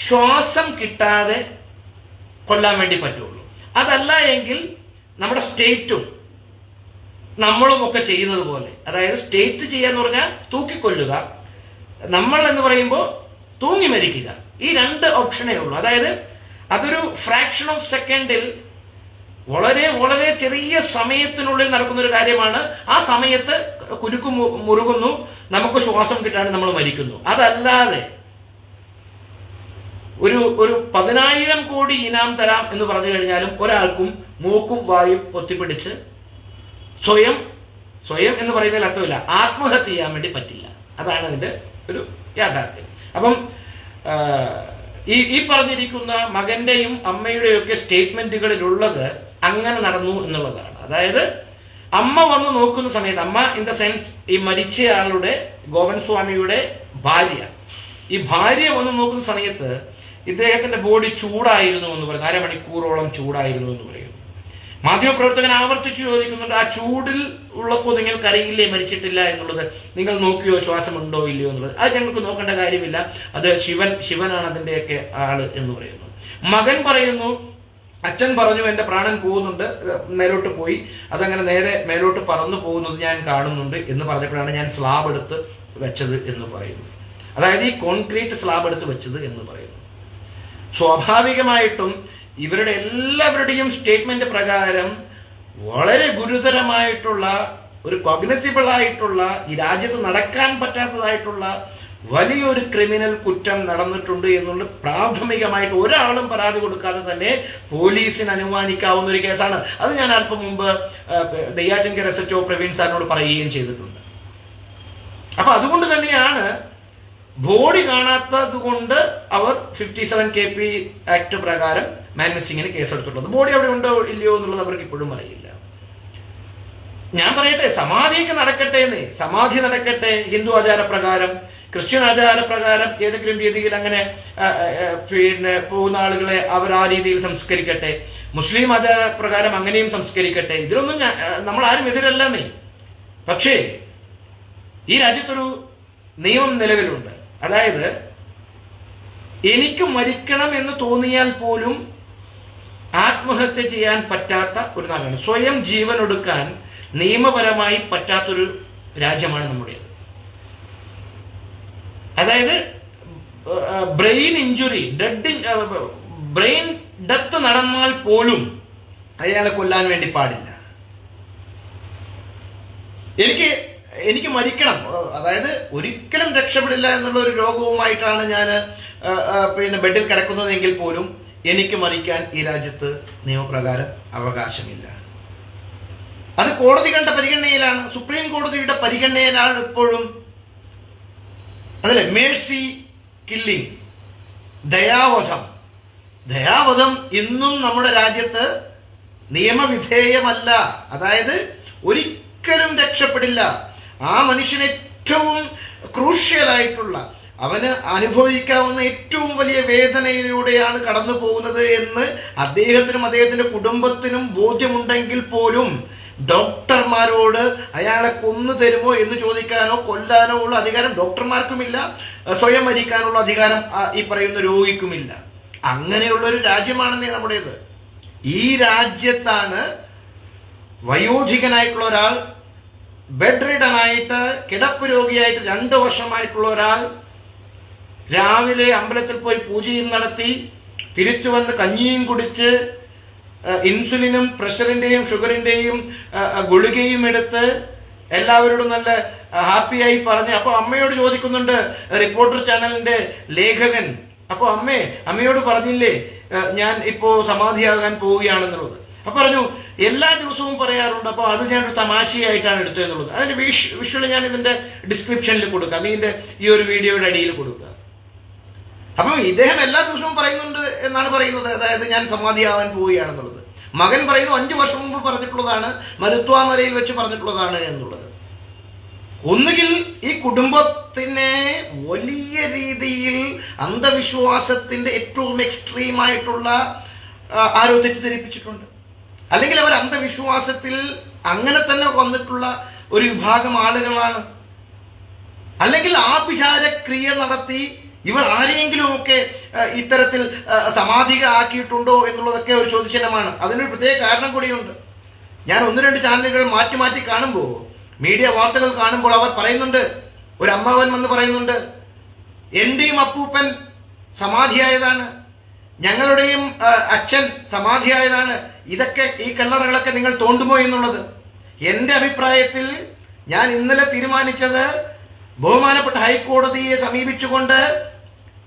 ശ്വാസം കിട്ടാതെ കൊല്ലാൻ വേണ്ടി പറ്റുള്ളൂ. അതല്ല എങ്കിൽ നമ്മുടെ സ്റ്റേറ്റും നമ്മളും ഒക്കെ ചെയ്യുന്നത് പോലെ, അതായത് സ്റ്റേറ്റ് ചെയ്യാന്ന് പറഞ്ഞാൽ തൂക്കിക്കൊല്ലുക, നമ്മൾ എന്ന് പറയുമ്പോൾ തൂങ്ങി മരിക്കുക. ഈ 2 ഓപ്ഷനേ ഉള്ളൂ. അതായത് അതൊരു ഫ്രാക്ഷൻ ഓഫ് സെക്കൻഡിൽ വളരെ വളരെ ചെറിയ സമയത്തിനുള്ളിൽ നടക്കുന്ന ഒരു കാര്യമാണ്. ആ സമയത്ത് കുരുക്ക് മുറുകുന്നു, നമുക്ക് ശ്വാസം കിട്ടാണ്ട് നമ്മൾ മരിക്കുന്നു. അതല്ലാതെ ഒരു 10,000 കോടി ഇനാം തരാം എന്ന് പറഞ്ഞു കഴിഞ്ഞാലും ഒരാൾക്കും മൂക്കും വായും പൊത്തിപ്പിടിച്ച് സ്വയം എന്ന് പറയുന്നതിൽ അർത്ഥമില്ല, ആത്മഹത്യ ചെയ്യാൻ വേണ്ടി പറ്റില്ല. അതാണ് അതിന്റെ ഒരു യാഥാർത്ഥ്യം. അപ്പം ഈ പറഞ്ഞിരിക്കുന്ന മകന്റെയും അമ്മയുടെയും ഒക്കെ സ്റ്റേറ്റ്മെന്റുകളിലുള്ളത് അങ്ങനെ നടന്നു എന്നുള്ളതാണ്. അതായത് അമ്മ വന്ന് നോക്കുന്ന സമയത്ത്, അമ്മ ഇൻ ദ സെൻസ് ഈ മരിച്ചയാളുടെ ഗോവൻ സ്വാമിയുടെ ഭാര്യ, ഈ ഭാര്യ വന്ന് നോക്കുന്ന സമയത്ത് ഇദ്ദേഹത്തിന്റെ ബോഡി ചൂടായിരുന്നു എന്ന് പറയുന്നു, 1/2 മണിക്കൂറോളം ചൂടായിരുന്നു എന്ന് പറയുന്നു. മാധ്യമപ്രവർത്തകൻ ആവർത്തിച്ചു ചോദിക്കുന്നുണ്ട്, ആ ചൂടിൽ ഉള്ളപ്പോൾ നിങ്ങൾക്ക് അറിയില്ലേ മരിച്ചിട്ടില്ല എന്നുള്ളത്? നിങ്ങൾ നോക്കിയോ ശ്വാസമുണ്ടോ ഇല്ലയോ എന്നുള്ളത്? അത് ഞങ്ങൾക്ക് നോക്കേണ്ട കാര്യമില്ല, അത് ശിവനാണ് അതിന്റെയൊക്കെ ആള് എന്ന് പറയുന്നു. മകൻ പറയുന്നു, അച്ഛൻ പറഞ്ഞു എന്റെ പ്രാണൻ പോകുന്നുണ്ട്, മേലോട്ട് പോയി, അതങ്ങനെ നേരെ മേലോട്ട് പറന്നു പോകുന്നത് ഞാൻ കാണുന്നുണ്ട് എന്ന് പറഞ്ഞപ്പോഴാണ് ഞാൻ സ്ലാബ് എടുത്ത് വെച്ചത് എന്ന് പറയുന്നു. അതായത് ഈ കോൺക്രീറ്റ് സ്ലാബ് എടുത്ത് വെച്ചത് എന്ന് പറയുന്നു. സ്വാഭാവികമായിട്ടും ഇവരുടെ എല്ലാവരുടെയും സ്റ്റേറ്റ്മെന്റ് പ്രകാരം വളരെ ഗുരുതരമായിട്ടുള്ള ഒരു കോഗ്നിസിബിൾ ആയിട്ടുള്ള, ഈ രാജ്യത്ത് നടക്കാൻ പറ്റാത്തതായിട്ടുള്ള വലിയൊരു ക്രിമിനൽ കുറ്റം നടന്നിട്ടുണ്ട് എന്നുള്ളത് പ്രാഥമികമായിട്ട് ഒരാളും പരാതി കൊടുക്കാതെ തന്നെ പോലീസിന് അനുമാനിക്കാവുന്ന ഒരു കേസാണ്. അത് ഞാൻ അല്പം മുമ്പ് നെയ്യാറ്റിൻകര SHO പ്രവീൺ സാറിനോട് പറയുകയും ചെയ്തിട്ടുണ്ട്. അപ്പൊ അതുകൊണ്ട് തന്നെയാണ് ബോഡി കാണാത്തത് കൊണ്ട് അവർ 57 KP ആക്ട് പ്രകാരം മാൻ മിസ്സിങ്ങിന് കേസെടുത്തിട്ടുള്ളത്. ബോഡി അവിടെ ഉണ്ടോ ഇല്ലയോ എന്നുള്ളത് അവർക്ക് ഇപ്പോഴും അറിയില്ല. ഞാൻ പറയട്ടെ, സമാധിയൊക്കെ നടക്കട്ടെ എന്നേ, സമാധി നടക്കട്ടെ, ഹിന്ദു ആചാരപ്രകാരം, ക്രിസ്ത്യൻ ആചാരപ്രകാരം ഏതെങ്കിലും രീതിയിൽ അങ്ങനെ പോകുന്ന ആളുകളെ അവർ ആ രീതിയിൽ സംസ്കരിക്കട്ടെ, മുസ്ലിം ആചാരപ്രകാരം അങ്ങനെയും സംസ്കരിക്കട്ടെ, ഇതിലൊന്നും നമ്മൾ ആരും എതിരല്ലെന്നേ. പക്ഷേ ഈ രാജ്യത്തൊരു നിയമം നിലവിലുണ്ട്. അതായത് എനിക്ക് മരിക്കണം എന്ന് തോന്നിയാൽ പോലും ആത്മഹത്യ ചെയ്യാൻ പറ്റാത്ത ഒരു നാടാണ്. സ്വയം ജീവൻ ഒടുക്കാൻ നിയമപരമായി പറ്റാത്തൊരു രാജ്യമാണ് നമ്മുടേത്. അതായത് ബ്രെയിൻ ഇഞ്ചുറി, ബ്രെയിൻ ഡെത്ത് നടന്നാൽ പോലും അയാളെ കൊല്ലാൻ വേണ്ടി പാടില്ല. എനിക്ക് മരിക്കണം, അതായത് ഒരിക്കലും രക്ഷപ്പെടില്ല എന്നുള്ള ഒരു രോഗവുമായിട്ടാണ് ഞാൻ ബെഡിൽ കിടക്കുന്നതെങ്കിൽ പോലും എനിക്ക് മരിക്കാൻ ഈ രാജ്യത്ത് നിയമപ്രകാരം അവകാശമില്ല. അത് കോടതി കണ്ട പരിഗണനയിലാണ്, സുപ്രീം കോടതിയുടെ പരിഗണനയിലാണ് ഇപ്പോഴും. അതല്ലേ മേഴ്സി കില്ലിംഗ്, ദയാവധം ഇന്നും നമ്മുടെ രാജ്യത്ത് നിയമവിധേയമല്ല. അതായത് ഒരിക്കലും രക്ഷപ്പെടില്ല. ആ മനുഷ്യന് ഏറ്റവും ക്രൂഷ്യലായിട്ടുള്ള, അവന് അനുഭവിക്കാവുന്ന ഏറ്റവും വലിയ വേദനയിലൂടെയാണ് കടന്നു പോകുന്നത് എന്ന് അദ്ദേഹത്തിനും അദ്ദേഹത്തിന്റെ കുടുംബത്തിനും ബോധ്യമുണ്ടെങ്കിൽ പോലും ഡോക്ടർമാരോട് അയാളെ കൊന്നു തരുമോ എന്ന് ചോദിക്കാനോ കൊല്ലാനോ ഉള്ള അധികാരം ഡോക്ടർമാർക്കുമില്ല, സ്വയം മരിക്കാനുള്ള അധികാരം ഈ പറയുന്ന രോഗിക്കുമില്ല. അങ്ങനെയുള്ള ഒരു രാജ്യമാണെന്നേ നമ്മുടേത്. ഈ രാജ്യത്താണ് വയോധികനായിട്ടുള്ള ഒരാൾ, ബെഡ് റിഡൻ ആയിട്ട് കിടപ്പ് രോഗിയായിട്ട് 2 വർഷമായിട്ടുള്ള ഒരാൾ രാവിലെ അമ്പലത്തിൽ പോയി പൂജയും നടത്തി തിരിച്ചു വന്ന് കഞ്ഞിയും കുടിച്ച് ഇൻസുലിനും പ്രഷറിന്റെയും ഷുഗറിന്റെയും ഗുളികയും എടുത്ത് എല്ലാവരോടും നല്ല ഹാപ്പിയായി പറഞ്ഞ്, അപ്പൊ അമ്മയോട് ചോദിക്കുന്നുണ്ട് റിപ്പോർട്ടർ ചാനലിന്റെ ലേഖകൻ, അപ്പൊ അമ്മയോട് പറഞ്ഞില്ലേ ഞാൻ ഇപ്പോ സമാധിയാകാൻ പോവുകയാണെന്നുള്ളത്? അപ്പൊ പറഞ്ഞു എല്ലാ ദിവസവും പറയാറുണ്ട്, അപ്പൊ അത് ഞാനൊരു തമാശയായിട്ടാണ് എടുത്തതെന്നുള്ളത്. അതിന്റെ വിഷ്വൽ ഞാൻ ഇതിന്റെ ഡിസ്ക്രിപ്ഷനിൽ കൊടുക്കാം, ഇതിന്റെ ഈ ഒരു വീഡിയോയുടെ അടിയിൽ കൊടുക്കുക. അപ്പം ഇദ്ദേഹം എല്ലാ ദിവസവും പറയുന്നുണ്ട് എന്നാണ് പറയുന്നത്, അതായത് ഞാൻ സമാധിയാവാൻ പോവുകയാണെന്നുള്ളത്. മകൻ പറയുന്നു 5 വർഷം മുമ്പ് പറഞ്ഞിട്ടുള്ളതാണ്, മരുത്വാമലയിൽ വെച്ച് പറഞ്ഞിട്ടുള്ളതാണ് എന്നുള്ളത്. ഒന്നുകിൽ ഈ കുടുംബത്തിനെ വലിയ രീതിയിൽ അന്ധവിശ്വാസത്തിന്റെ ഏറ്റവും എക്സ്ട്രീം ആയിട്ടുള്ള ആരോ തെറ്റിദ്ധരിപ്പിച്ചിട്ടുണ്ട്, അല്ലെങ്കിൽ അവർ അന്ധവിശ്വാസത്തിൽ അങ്ങനെ തന്നെ വന്നിട്ടുള്ള ഒരു വിഭാഗം ആളുകളാണ്, അല്ലെങ്കിൽ ആഭിചാരക്രിയ നടത്തി ഇവർ ആരെയെങ്കിലും ഒക്കെ ഇത്തരത്തിൽ സമാധിക ആക്കിയിട്ടുണ്ടോ എന്നുള്ളതൊക്കെ ഒരു ചോദ്യചിഹ്നമാണ്. അതിനൊരു പ്രത്യേക കാരണം കൂടിയുണ്ട്. ഞാൻ 1-2 ചാനലുകൾ മാറ്റി കാണുമ്പോൾ, മീഡിയ വാർത്തകൾ കാണുമ്പോൾ അവർ പറയുന്നുണ്ട്, ഒരു അമ്മാവൻ വന്ന് പറയുന്നുണ്ട്, എന്റെയും അപ്പൂപ്പൻ സമാധിയായതാണ്, ഞങ്ങളുടെയും അച്ഛൻ സമാധിയായതാണ്, ഇതൊക്കെ ഈ കല്ലറകളൊക്കെ നിങ്ങൾ തോണ്ടുമോ എന്നുള്ളത്. എന്റെ അഭിപ്രായത്തിൽ ഞാൻ ഇന്നലെ തീരുമാനിച്ചത് ബഹുമാനപ്പെട്ട ഹൈക്കോടതിയെ സമീപിച്ചുകൊണ്ട്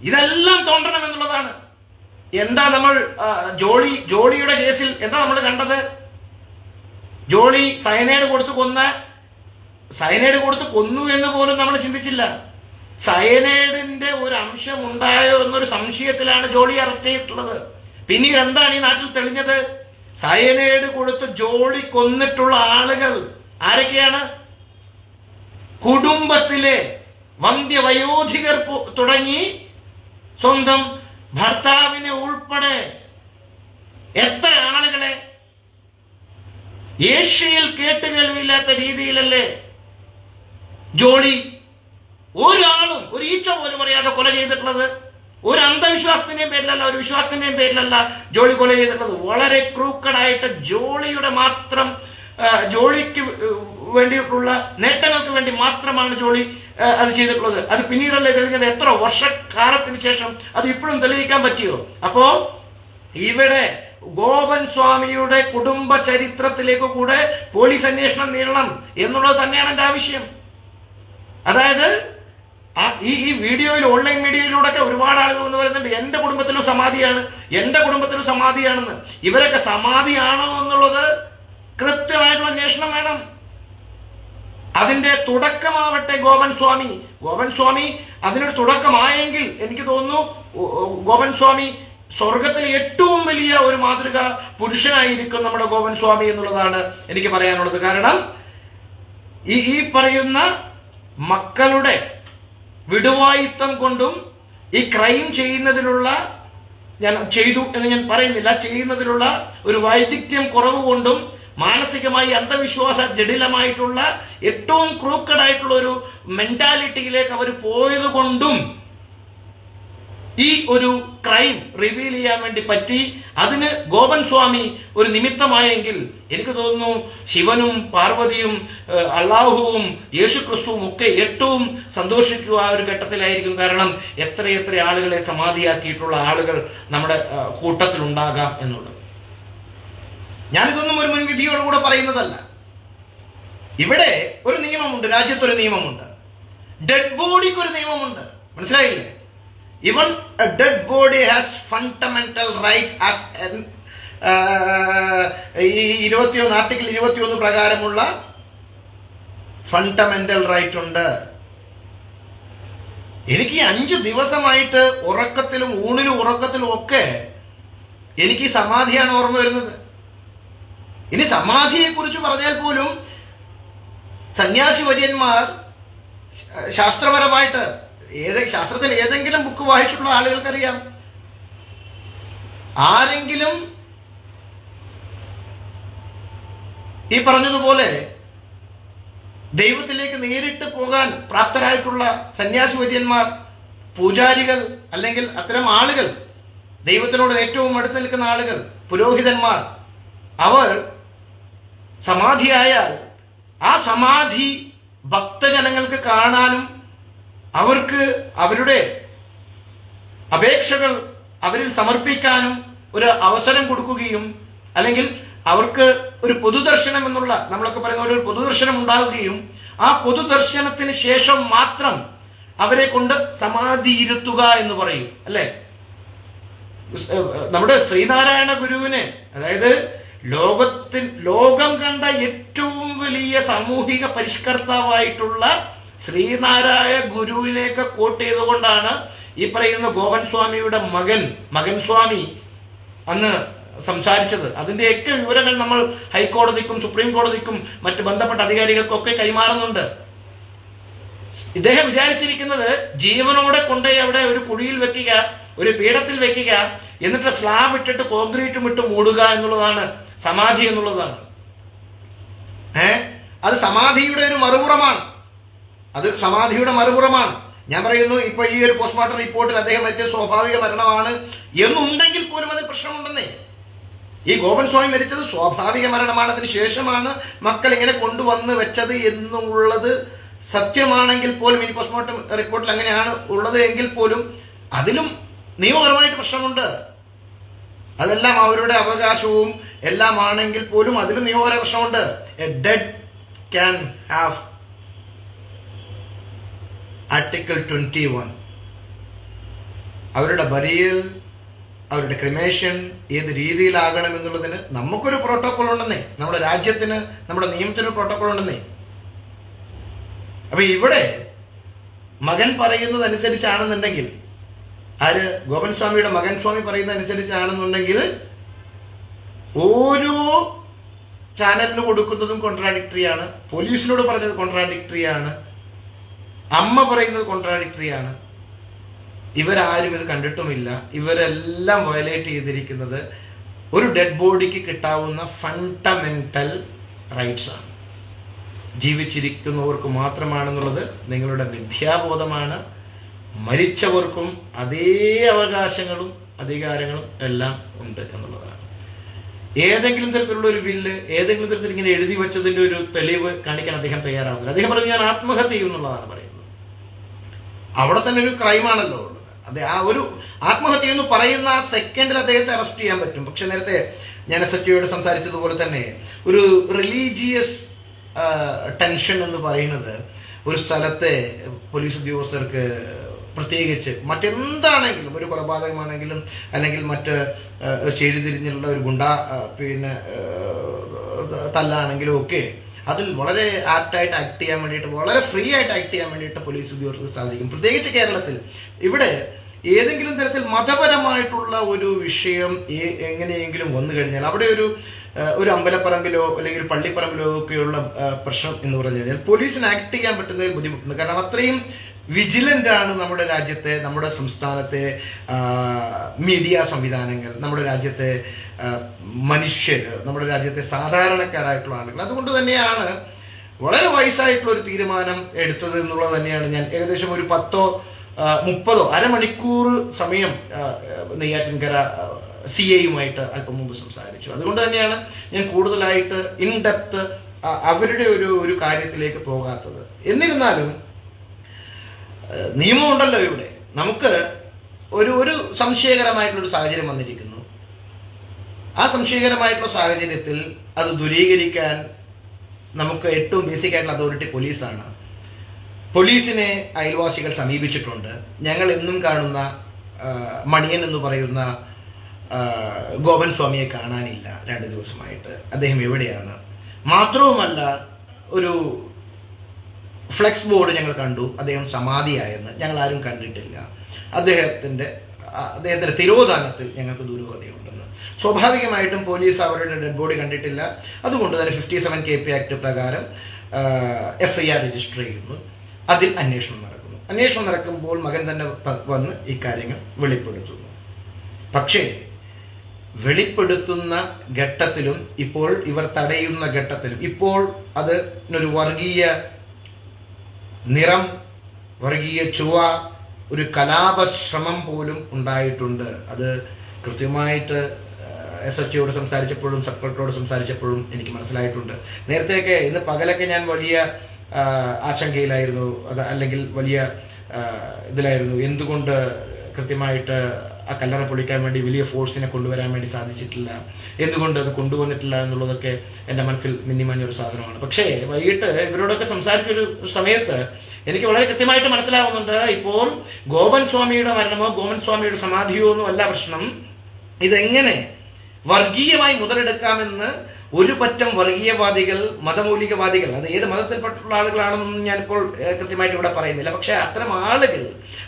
ഇതെല്ലാം തോണ്ടണം എന്നുള്ളതാണ്. എന്താ നമ്മൾ ജോളിയുടെ കേസിൽ എന്താ നമ്മൾ കണ്ടത്? ജോളി സയനൈഡ് കൊടുത്ത് കൊന്നു എന്ന് പോലും നമ്മൾ ചിന്തിച്ചില്ല. സയനൈഡിന്റെ ഒരു അംശം ഉണ്ടായോ എന്നൊരു സംശയത്തിലാണ് ജോളി അറസ്റ്റ് ചെയ്തിട്ടുള്ളത്. പിന്നീട് എന്താണ് ഈ നാട്ടിൽ തെളിഞ്ഞത്? സയനൈഡ് കൊടുത്ത് ജോളി കൊന്നിട്ടുള്ള ആളുകൾ ആരൊക്കെയാണ്? കുടുംബത്തിലെ വന്ധ്യവയോധികർ തുടങ്ങി സ്വന്തം ഭർത്താവിനെ ഉൾപ്പെടെ എത്ര ആളുകളെ ഏഷ്യയിൽ കേട്ടുകേൾവിയില്ലാത്ത രീതിയിലല്ലേ ജോളി ഒരാളും ഒരു ഈച്ച പോലും അറിയാതെ കൊല ചെയ്തിട്ടുള്ളത്? ഒരു അന്ധവിശ്വാസത്തിന്റെയും പേരിലല്ല, ഒരു വിശ്വാസത്തിന്റെയും പേരിലല്ല ജോളി കൊല ചെയ്തിട്ടുള്ളത്. വളരെ ക്രൂക്കഡായിട്ട് ജോളിക്ക് വേണ്ടിയിട്ടുള്ള നേട്ടങ്ങൾക്ക് വേണ്ടി മാത്രമാണ് ജോളി അത് ചെയ്തിട്ടുള്ളത്. അത് പിന്നീടല്ലേ തെളിഞ്ഞത്? എത്ര വർഷക്കാലത്തിന് ശേഷം അത് ഇപ്പോഴും തെളിയിക്കാൻ പറ്റിയോ? അപ്പോ ഇവിടെ ഗോപൻ സ്വാമിയുടെ കുടുംബ ചരിത്രത്തിലേക്ക് കൂടെ പോലീസ് അന്വേഷണം നീളണം എന്നുള്ളത് തന്നെയാണ് എന്റെ ആവശ്യം. അതായത് ഈ വീഡിയോയിൽ, ഓൺലൈൻ മീഡിയയിലൂടെ ഒക്കെ ഒരുപാട് ആളുകൾ എന്ന് പറയുന്നുണ്ട് എന്റെ കുടുംബത്തിലും സമാധിയാണെന്ന്. ഇവരൊക്കെ സമാധിയാണോ എന്നുള്ളത് കൃത്യമായിട്ടുള്ള അന്വേഷണം വേണം. അതിന്റെ തുടക്കമാവട്ടെ ഗോപൻ സ്വാമി അതിനൊരു തുടക്കമായെങ്കിൽ എനിക്ക് തോന്നുന്നു ഗോപൻ സ്വാമി സ്വർഗത്തിലെ ഏറ്റവും വലിയ ഒരു മാതൃക പുരുഷനായിരിക്കും നമ്മുടെ ഗോപൻ സ്വാമി എന്നുള്ളതാണ് എനിക്ക് പറയാനുള്ളത്. കാരണം ഈ പറയുന്ന മക്കളുടെ വിടുവായിത്തം കൊണ്ടും ഈ ക്രൈം ചെയ്യുന്നതിലുള്ള, ഞാൻ ചെയ്തു എന്ന് ഞാൻ പറയുന്നില്ല, ചെയ്യുന്നതിലുള്ള ഒരു വൈദഗ്ധ്യം കുറവ് കൊണ്ടും മാനസികമായി അന്ധവിശ്വാസ ജടിലമായിട്ടുള്ള ഏറ്റവും ക്രൂക്കഡായിട്ടുള്ള ഒരു മെന്റാലിറ്റിയിലേക്ക് അവർ പോയത് കൊണ്ടും ഈ ഒരു ക്രൈം റിവീൽ ചെയ്യാൻ വേണ്ടി പറ്റി. അതിന് ഗോപൻ സ്വാമി ഒരു നിമിത്തമായെങ്കിൽ എനിക്ക് തോന്നുന്നു ശിവനും പാർവതിയും അള്ളാഹുവും യേശുക്രിസ്തുവും ഒക്കെ ഏറ്റവും സന്തോഷിക്കുക ആ ഒരു ഘട്ടത്തിലായിരിക്കും. കാരണം എത്രയെത്ര ആളുകളെ സമാധിയാക്കിയിട്ടുള്ള ആളുകൾ നമ്മുടെ കൂട്ടത്തിലുണ്ടാകാം എന്നുള്ളത്. ഞാനിതൊന്നും ഒരു മുൻവിധിയോടുകൂടെ പറയുന്നതല്ല. ഇവിടെ ഒരു നിയമമുണ്ട്, രാജ്യത്തൊരു നിയമമുണ്ട്, ഡെഡ് ബോഡിക്ക് ഒരു നിയമമുണ്ട്. മനസ്സിലായില്ലേ? Even a dead body has fundamental rights as article 21 പ്രകാരമുള്ള ഫണ്ടമെന്റൽ റൈറ്റ് ഉണ്ട്. എനിക്ക് 5 ദിവസമായിട്ട് ഉറക്കത്തിലും ഉറക്കത്തിലും ഒക്കെ എനിക്ക് സമാധിയാണ് ഓർമ്മ വരുന്നത്. ഇനി സമാധിയെ കുറിച്ച് പറഞ്ഞാൽ പോലും സന്യാസി വര്യന്മാർ ശാസ്ത്രപരമായിട്ട് ശാസ്ത്രത്തിൽ ഏതെങ്കിലും ബുക്ക് വായിച്ചിട്ടുള്ള ആളുകൾക്കറിയാം, ആരെങ്കിലും ഈ പറഞ്ഞതുപോലെ ദൈവത്തിലേക്ക് നേരിട്ട് പോകാൻ പ്രാപ്തരായിട്ടുള്ള സന്യാസി വര്യന്മാർ, പൂജാരികൾ, അല്ലെങ്കിൽ അത്തരം ആളുകൾ, ദൈവത്തിനോട് ഏറ്റവും അടുത്ത് നിൽക്കുന്ന ആളുകൾ, പുരോഹിതന്മാർ, അവർ സമാധിയായാൽ ആ സമാധി ഭക്തജനങ്ങൾക്ക് കാണാനും അവർക്ക് അവരുടെ അപേക്ഷകൾ അവരിൽ സമർപ്പിക്കാനും ഒരു അവസരം കൊടുക്കുകയും, അല്ലെങ്കിൽ അവർക്ക് ഒരു പൊതുദർശനം എന്നുള്ള, നമ്മളൊക്കെ പറയുന്ന ഒരു പൊതുദർശനം ഉണ്ടാവുകയും, ആ പൊതുദർശനത്തിന് ശേഷം മാത്രം അവരെ കൊണ്ട് സമാധി ഇരുത്തുക എന്ന് പറയും. അല്ലെ? നമ്മുടെ ശ്രീനാരായണ ഗുരുവിന്, അതായത് ലോകം കണ്ട ഏറ്റവും വലിയ സാമൂഹിക പരിഷ്കർത്താവായിട്ടുള്ള ശ്രീനാരായണ ഗുരുവിനെയൊക്കെ കോട്ട് ചെയ്തുകൊണ്ടാണ് ഈ പറയുന്ന ഗോപൻ സ്വാമിയുടെ മകൻ സ്വാമി അന്ന് സംസാരിച്ചത്. അതിന്റെയൊക്കെ വിവരങ്ങൾ നമ്മൾ ഹൈക്കോടതിക്കും സുപ്രീം കോടതിക്കും മറ്റ് ബന്ധപ്പെട്ട അധികാരികൾക്കൊക്കെ കൈമാറുന്നുണ്ട്. ഇദ്ദേഹം വിചാരിച്ചിരിക്കുന്നത് ജീവനോടെ കൊണ്ടുപോയി അവിടെ ഒരു കുഴിയിൽ വെക്കുക, ഒരു പീഠത്തിൽ വെക്കുക, എന്നിട്ട് സ്ലാബ് ഇട്ടിട്ട് കോൺക്രീറ്റും ഇട്ട് മൂടുക എന്നുള്ളതാണ് സമാധി എന്നുള്ളതാണ്. അത് സമാധിയുടെ ഒരു മറുപുറമാണ്. അത് സമാധിയുടെ മറുപുറമാണ്. ഞാൻ പറയുന്നു, ഇപ്പൊ ഈ ഒരു പോസ്റ്റ്മോർട്ടം റിപ്പോർട്ടിൽ അദ്ദേഹം മരിച്ചത് സ്വാഭാവിക മരണമാണ് എന്നുണ്ടെങ്കിൽ പോലും അതിൽ പ്രശ്നമുണ്ടെന്നേ. ഈ ഗോപൻ സ്വാമി മരിച്ചത് സ്വാഭാവിക മരണമാണ്, അതിന് ശേഷമാണ് മക്കൾ ഇങ്ങനെ കൊണ്ടുവന്ന് വെച്ചത് എന്നുള്ളത് സത്യമാണെങ്കിൽ പോലും, ഇനി പോസ്റ്റ്മോർട്ടം റിപ്പോർട്ടിൽ അങ്ങനെയാണ് ഉള്ളത് എങ്കിൽ പോലും അതിലും നിയമപരമായിട്ട് പ്രശ്നമുണ്ട്. അതെല്ലാം അവരുടെ അവകാശവും എല്ലാം ആണെങ്കിൽ പോലും അതിലും നിയമപരമായ പ്രശ്നമുണ്ട്. A dead can have article 21. അവരുടെ ബരിയൽ, അവരുടെ ക്രിമേഷൻ ഏത് രീതിയിലാകണം എന്നുള്ളതിന് നമുക്കൊരു പ്രോട്ടോകോൾ ഉണ്ടെന്നേ. നമ്മുടെ രാജ്യത്തിന്, നമ്മുടെ നിയമത്തിന് പ്രോട്ടോകോൾ ഉണ്ടെന്നേ. അപ്പൊ ഇവിടെ മകൻ പറയുന്നത് അനുസരിച്ചാണെന്നുണ്ടെങ്കിൽ, ആര്? ഗോപൻ സ്വാമിയുടെ മകൻ സ്വാമി പറയുന്നത് അനുസരിച്ചാണെന്നുണ്ടെങ്കിൽ ഓരോ ചാനലിന് കൊടുക്കുന്നതും കോൺട്രാഡിക്ടറി ആണ്, പോലീസിനോട് പറഞ്ഞത് കോൺട്രാഡിക്ടറി ആണ്, അമ്മ പറയുന്നത് കോൺട്രാഡിക്ടറി ആണ്. ഇവരാരും ഇത് കണ്ടിട്ടുമില്ല. ഇവരെല്ലാം വയലേറ്റ് ചെയ്തിരിക്കുന്നത് ഒരു ഡെഡ് ബോഡിക്ക് കിട്ടാവുന്ന ഫണ്ടമെന്റൽ റൈറ്റ്സ് ആണ്. ജീവിച്ചിരിക്കുന്നവർക്ക് മാത്രമാണെന്നുള്ളത് നിങ്ങളുടെ മിഥ്യാബോധമാണ്. മരിച്ചവർക്കും അതേ അവകാശങ്ങളും അധികാരങ്ങളും എല്ലാം ഉണ്ട് എന്നുള്ളതാണ്. ഏതെങ്കിലും തരത്തിലുള്ള ഒരു വില്ല് ഏതെങ്കിലും തരത്തിൽ ഇങ്ങനെ എഴുതി വെച്ചതിന്റെ ഒരു തെളിവ് കാണിക്കാൻ അദ്ദേഹം തയ്യാറാവുന്നില്ല. അദ്ദേഹം പറഞ്ഞു ഞാൻ ആത്മഹത്യ ചെയ്യും എന്നുള്ളതാണ് പറയുന്നത്. അവിടെ തന്നെ ഒരു ക്രൈമാണല്ലോ ഉള്ളത്. അതെ, ആ ഒരു ആത്മഹത്യ എന്ന് പറയുന്ന ആ സെക്കൻഡിൽ അദ്ദേഹത്തെ അറസ്റ്റ് ചെയ്യാൻ പറ്റും. പക്ഷെ നേരത്തെ ഞാൻ SHOയോട് സംസാരിച്ചതുപോലെ തന്നെ ഒരു റിലീജിയസ് ടെൻഷൻ എന്ന് പറയുന്നത് ഒരു സ്ഥലത്തെ പോലീസ് ഉദ്യോഗസ്ഥർക്ക്, പ്രത്യേകിച്ച് മറ്റെന്താണെങ്കിലും, ഒരു കൊലപാതകമാണെങ്കിലും അല്ലെങ്കിൽ മറ്റ് ചേരിതിരിഞ്ഞുള്ള ഒരു തല്ലാണെങ്കിലും ഒക്കെ അതിൽ വളരെ ആപ്റ്റായിട്ട് ആക്ട് ചെയ്യാൻ വേണ്ടിയിട്ട്, വളരെ ഫ്രീ ആയിട്ട് ആക്ട് ചെയ്യാൻ വേണ്ടിയിട്ട് പോലീസ് ഉദ്യോഗസ്ഥർക്ക് സാധിക്കും. പ്രത്യേകിച്ച് കേരളത്തിൽ ഇവിടെ ഏതെങ്കിലും തരത്തിൽ മതപരമായിട്ടുള്ള ഒരു വിഷയം എങ്ങനെയെങ്കിലും വന്നു കഴിഞ്ഞാൽ അവിടെ ഒരു അമ്പലപ്പറമ്പിലോ അല്ലെങ്കിൽ ഒരു പള്ളിപ്പറമ്പിലോ ഒക്കെയുള്ള പ്രശ്നം എന്ന് പറഞ്ഞു കഴിഞ്ഞാൽ പോലീസിന് ആക്ട് ചെയ്യാൻ പറ്റുന്നതിൽ ബുദ്ധിമുട്ടുണ്ട്. കാരണം അത്രയും വിജിലന്റ് ആണ് നമ്മുടെ രാജ്യത്തെ, നമ്മുടെ സംസ്ഥാനത്തെ മീഡിയ സംവിധാനങ്ങൾ, നമ്മുടെ രാജ്യത്തെ മനുഷ്യർ, നമ്മുടെ രാജ്യത്തെ സാധാരണക്കാരായിട്ടുള്ള ആളുകൾ. അതുകൊണ്ട് തന്നെയാണ് വളരെ വയസ്സായിട്ടുള്ള ഒരു തീരുമാനം എടുത്തത് എന്നുള്ളത് തന്നെയാണ്. ഞാൻ ഏകദേശം ഒരു 10-30 അരമണിക്കൂർ സമയം നെയ്യാറ്റിൻകര CAയുമായിട്ട് അല്പം മുമ്പ് സംസാരിച്ചു. അതുകൊണ്ട് തന്നെയാണ് ഞാൻ കൂടുതലായിട്ട് ഇൻഡെപ്ത് അവരുടെ ഒരു കാര്യത്തിലേക്ക് പോകാത്തത്. എന്നിരുന്നാലും നിയമമുണ്ടല്ലോ ഇവിടെ. നമുക്ക് ഒരു സംശയകരമായിട്ടുള്ളൊരു സാഹചര്യം വന്നിരിക്കുന്നു. ആ സംശയകരമായിട്ടുള്ള സാഹചര്യത്തിൽ അത് ദൂരീകരിക്കാൻ നമുക്ക് ഏറ്റവും ബേസിക് ആയിട്ടുള്ള അതോറിറ്റി പോലീസാണ്. പോലീസിനെ അയൽവാസികൾ സമീപിച്ചിട്ടുണ്ട്. ഞങ്ങൾ എന്നും കാണുന്ന മണിയൻ എന്ന് പറയുന്ന ഗോപൻ സ്വാമിയെ കാണാനില്ല 2 ദിവസമായിട്ട്. അദ്ദേഹം എവിടെയാണ്? മാത്രവുമല്ല, ഒരു ഫ്ലെക്സ് ബോർഡ് ഞങ്ങൾ കണ്ടു, അദ്ദേഹം സമാധിയായെന്ന്. ഞങ്ങൾ ആരും കണ്ടിട്ടില്ല. അദ്ദേഹത്തിന്റെ തിരോധാനത്തിൽ ഞങ്ങൾക്ക് ദുരൂഹതയുണ്ടെന്ന്. സ്വാഭാവികമായിട്ടും പോലീസ് അവരുടെ ഡെഡ് ബോഡി കണ്ടിട്ടില്ല. അതുകൊണ്ട് തന്നെ 57 KP ആക്ട് പ്രകാരം FIR രജിസ്റ്റർ ചെയ്യുന്നു. അതിൽ അന്വേഷണം നടക്കുന്നു. അന്വേഷണം നടക്കുമ്പോൾ മകൻ തന്നെ വന്ന് ഈ കാര്യങ്ങൾ വെളിപ്പെടുത്തുന്നു. പക്ഷേ വെളിപ്പെടുത്തുന്ന ഘട്ടത്തിലും ഇപ്പോൾ ഇവർ തടയുന്ന ഘട്ടത്തിലും ഇപ്പോൾ അത് ഒരു വർഗീയ നിറം, വർഗീയ ചുവ, ഒരു കലാപശ്രമം പോലും ഉണ്ടായിട്ടുണ്ട്. അത് കൃത്യമായിട്ട് SHOയോട് സംസാരിച്ചപ്പോഴും സബ് കളക്ടറോട് സംസാരിച്ചപ്പോഴും എനിക്ക് മനസ്സിലായിട്ടുണ്ട്. നേരത്തെയൊക്കെ ഇന്ന് പകലൊക്കെ ഞാൻ വലിയ ആശങ്കയിലായിരുന്നു, അല്ലെങ്കിൽ വലിയ ഇതിലായിരുന്നു. എന്തുകൊണ്ട് കൃത്യമായിട്ട് ആ കല്ലറ പൊളിക്കാൻ വേണ്ടി വലിയ ഫോഴ്സിനെ കൊണ്ടുവരാൻ വേണ്ടി സാധിച്ചിട്ടില്ല, എന്തുകൊണ്ട് അത് കൊണ്ടുവന്നിട്ടില്ല എന്നുള്ളതൊക്കെ എൻ്റെ മനസ്സിൽ മിന്നിമഞ്ഞൊരു സാധനമാണ്. പക്ഷേ വൈകിട്ട് ഇവരോടൊക്കെ സംസാരിച്ചൊരു സമയത്ത് എനിക്ക് വളരെ കൃത്യമായിട്ട് മനസ്സിലാവുന്നുണ്ട്, ഇപ്പോൾ ഗോപൻ സ്വാമിയുടെ മരണമോ ഗോപൻ സ്വാമിയുടെ സമാധിയോ ഒന്നും അല്ല പ്രശ്നം. ഇതെങ്ങനെ വർഗീയമായി മുതലെടുക്കാമെന്ന് ഒരു പറ്റം വർഗീയവാദികൾ, മതമൗലികവാദികൾ, അത് ഏത് മതത്തിൽപ്പെട്ടുള്ള ആളുകളാണെന്നും ഞാനിപ്പോൾ കൃത്യമായിട്ട് ഇവിടെ പറയുന്നില്ല, പക്ഷെ അത്തരം ആളുകൾ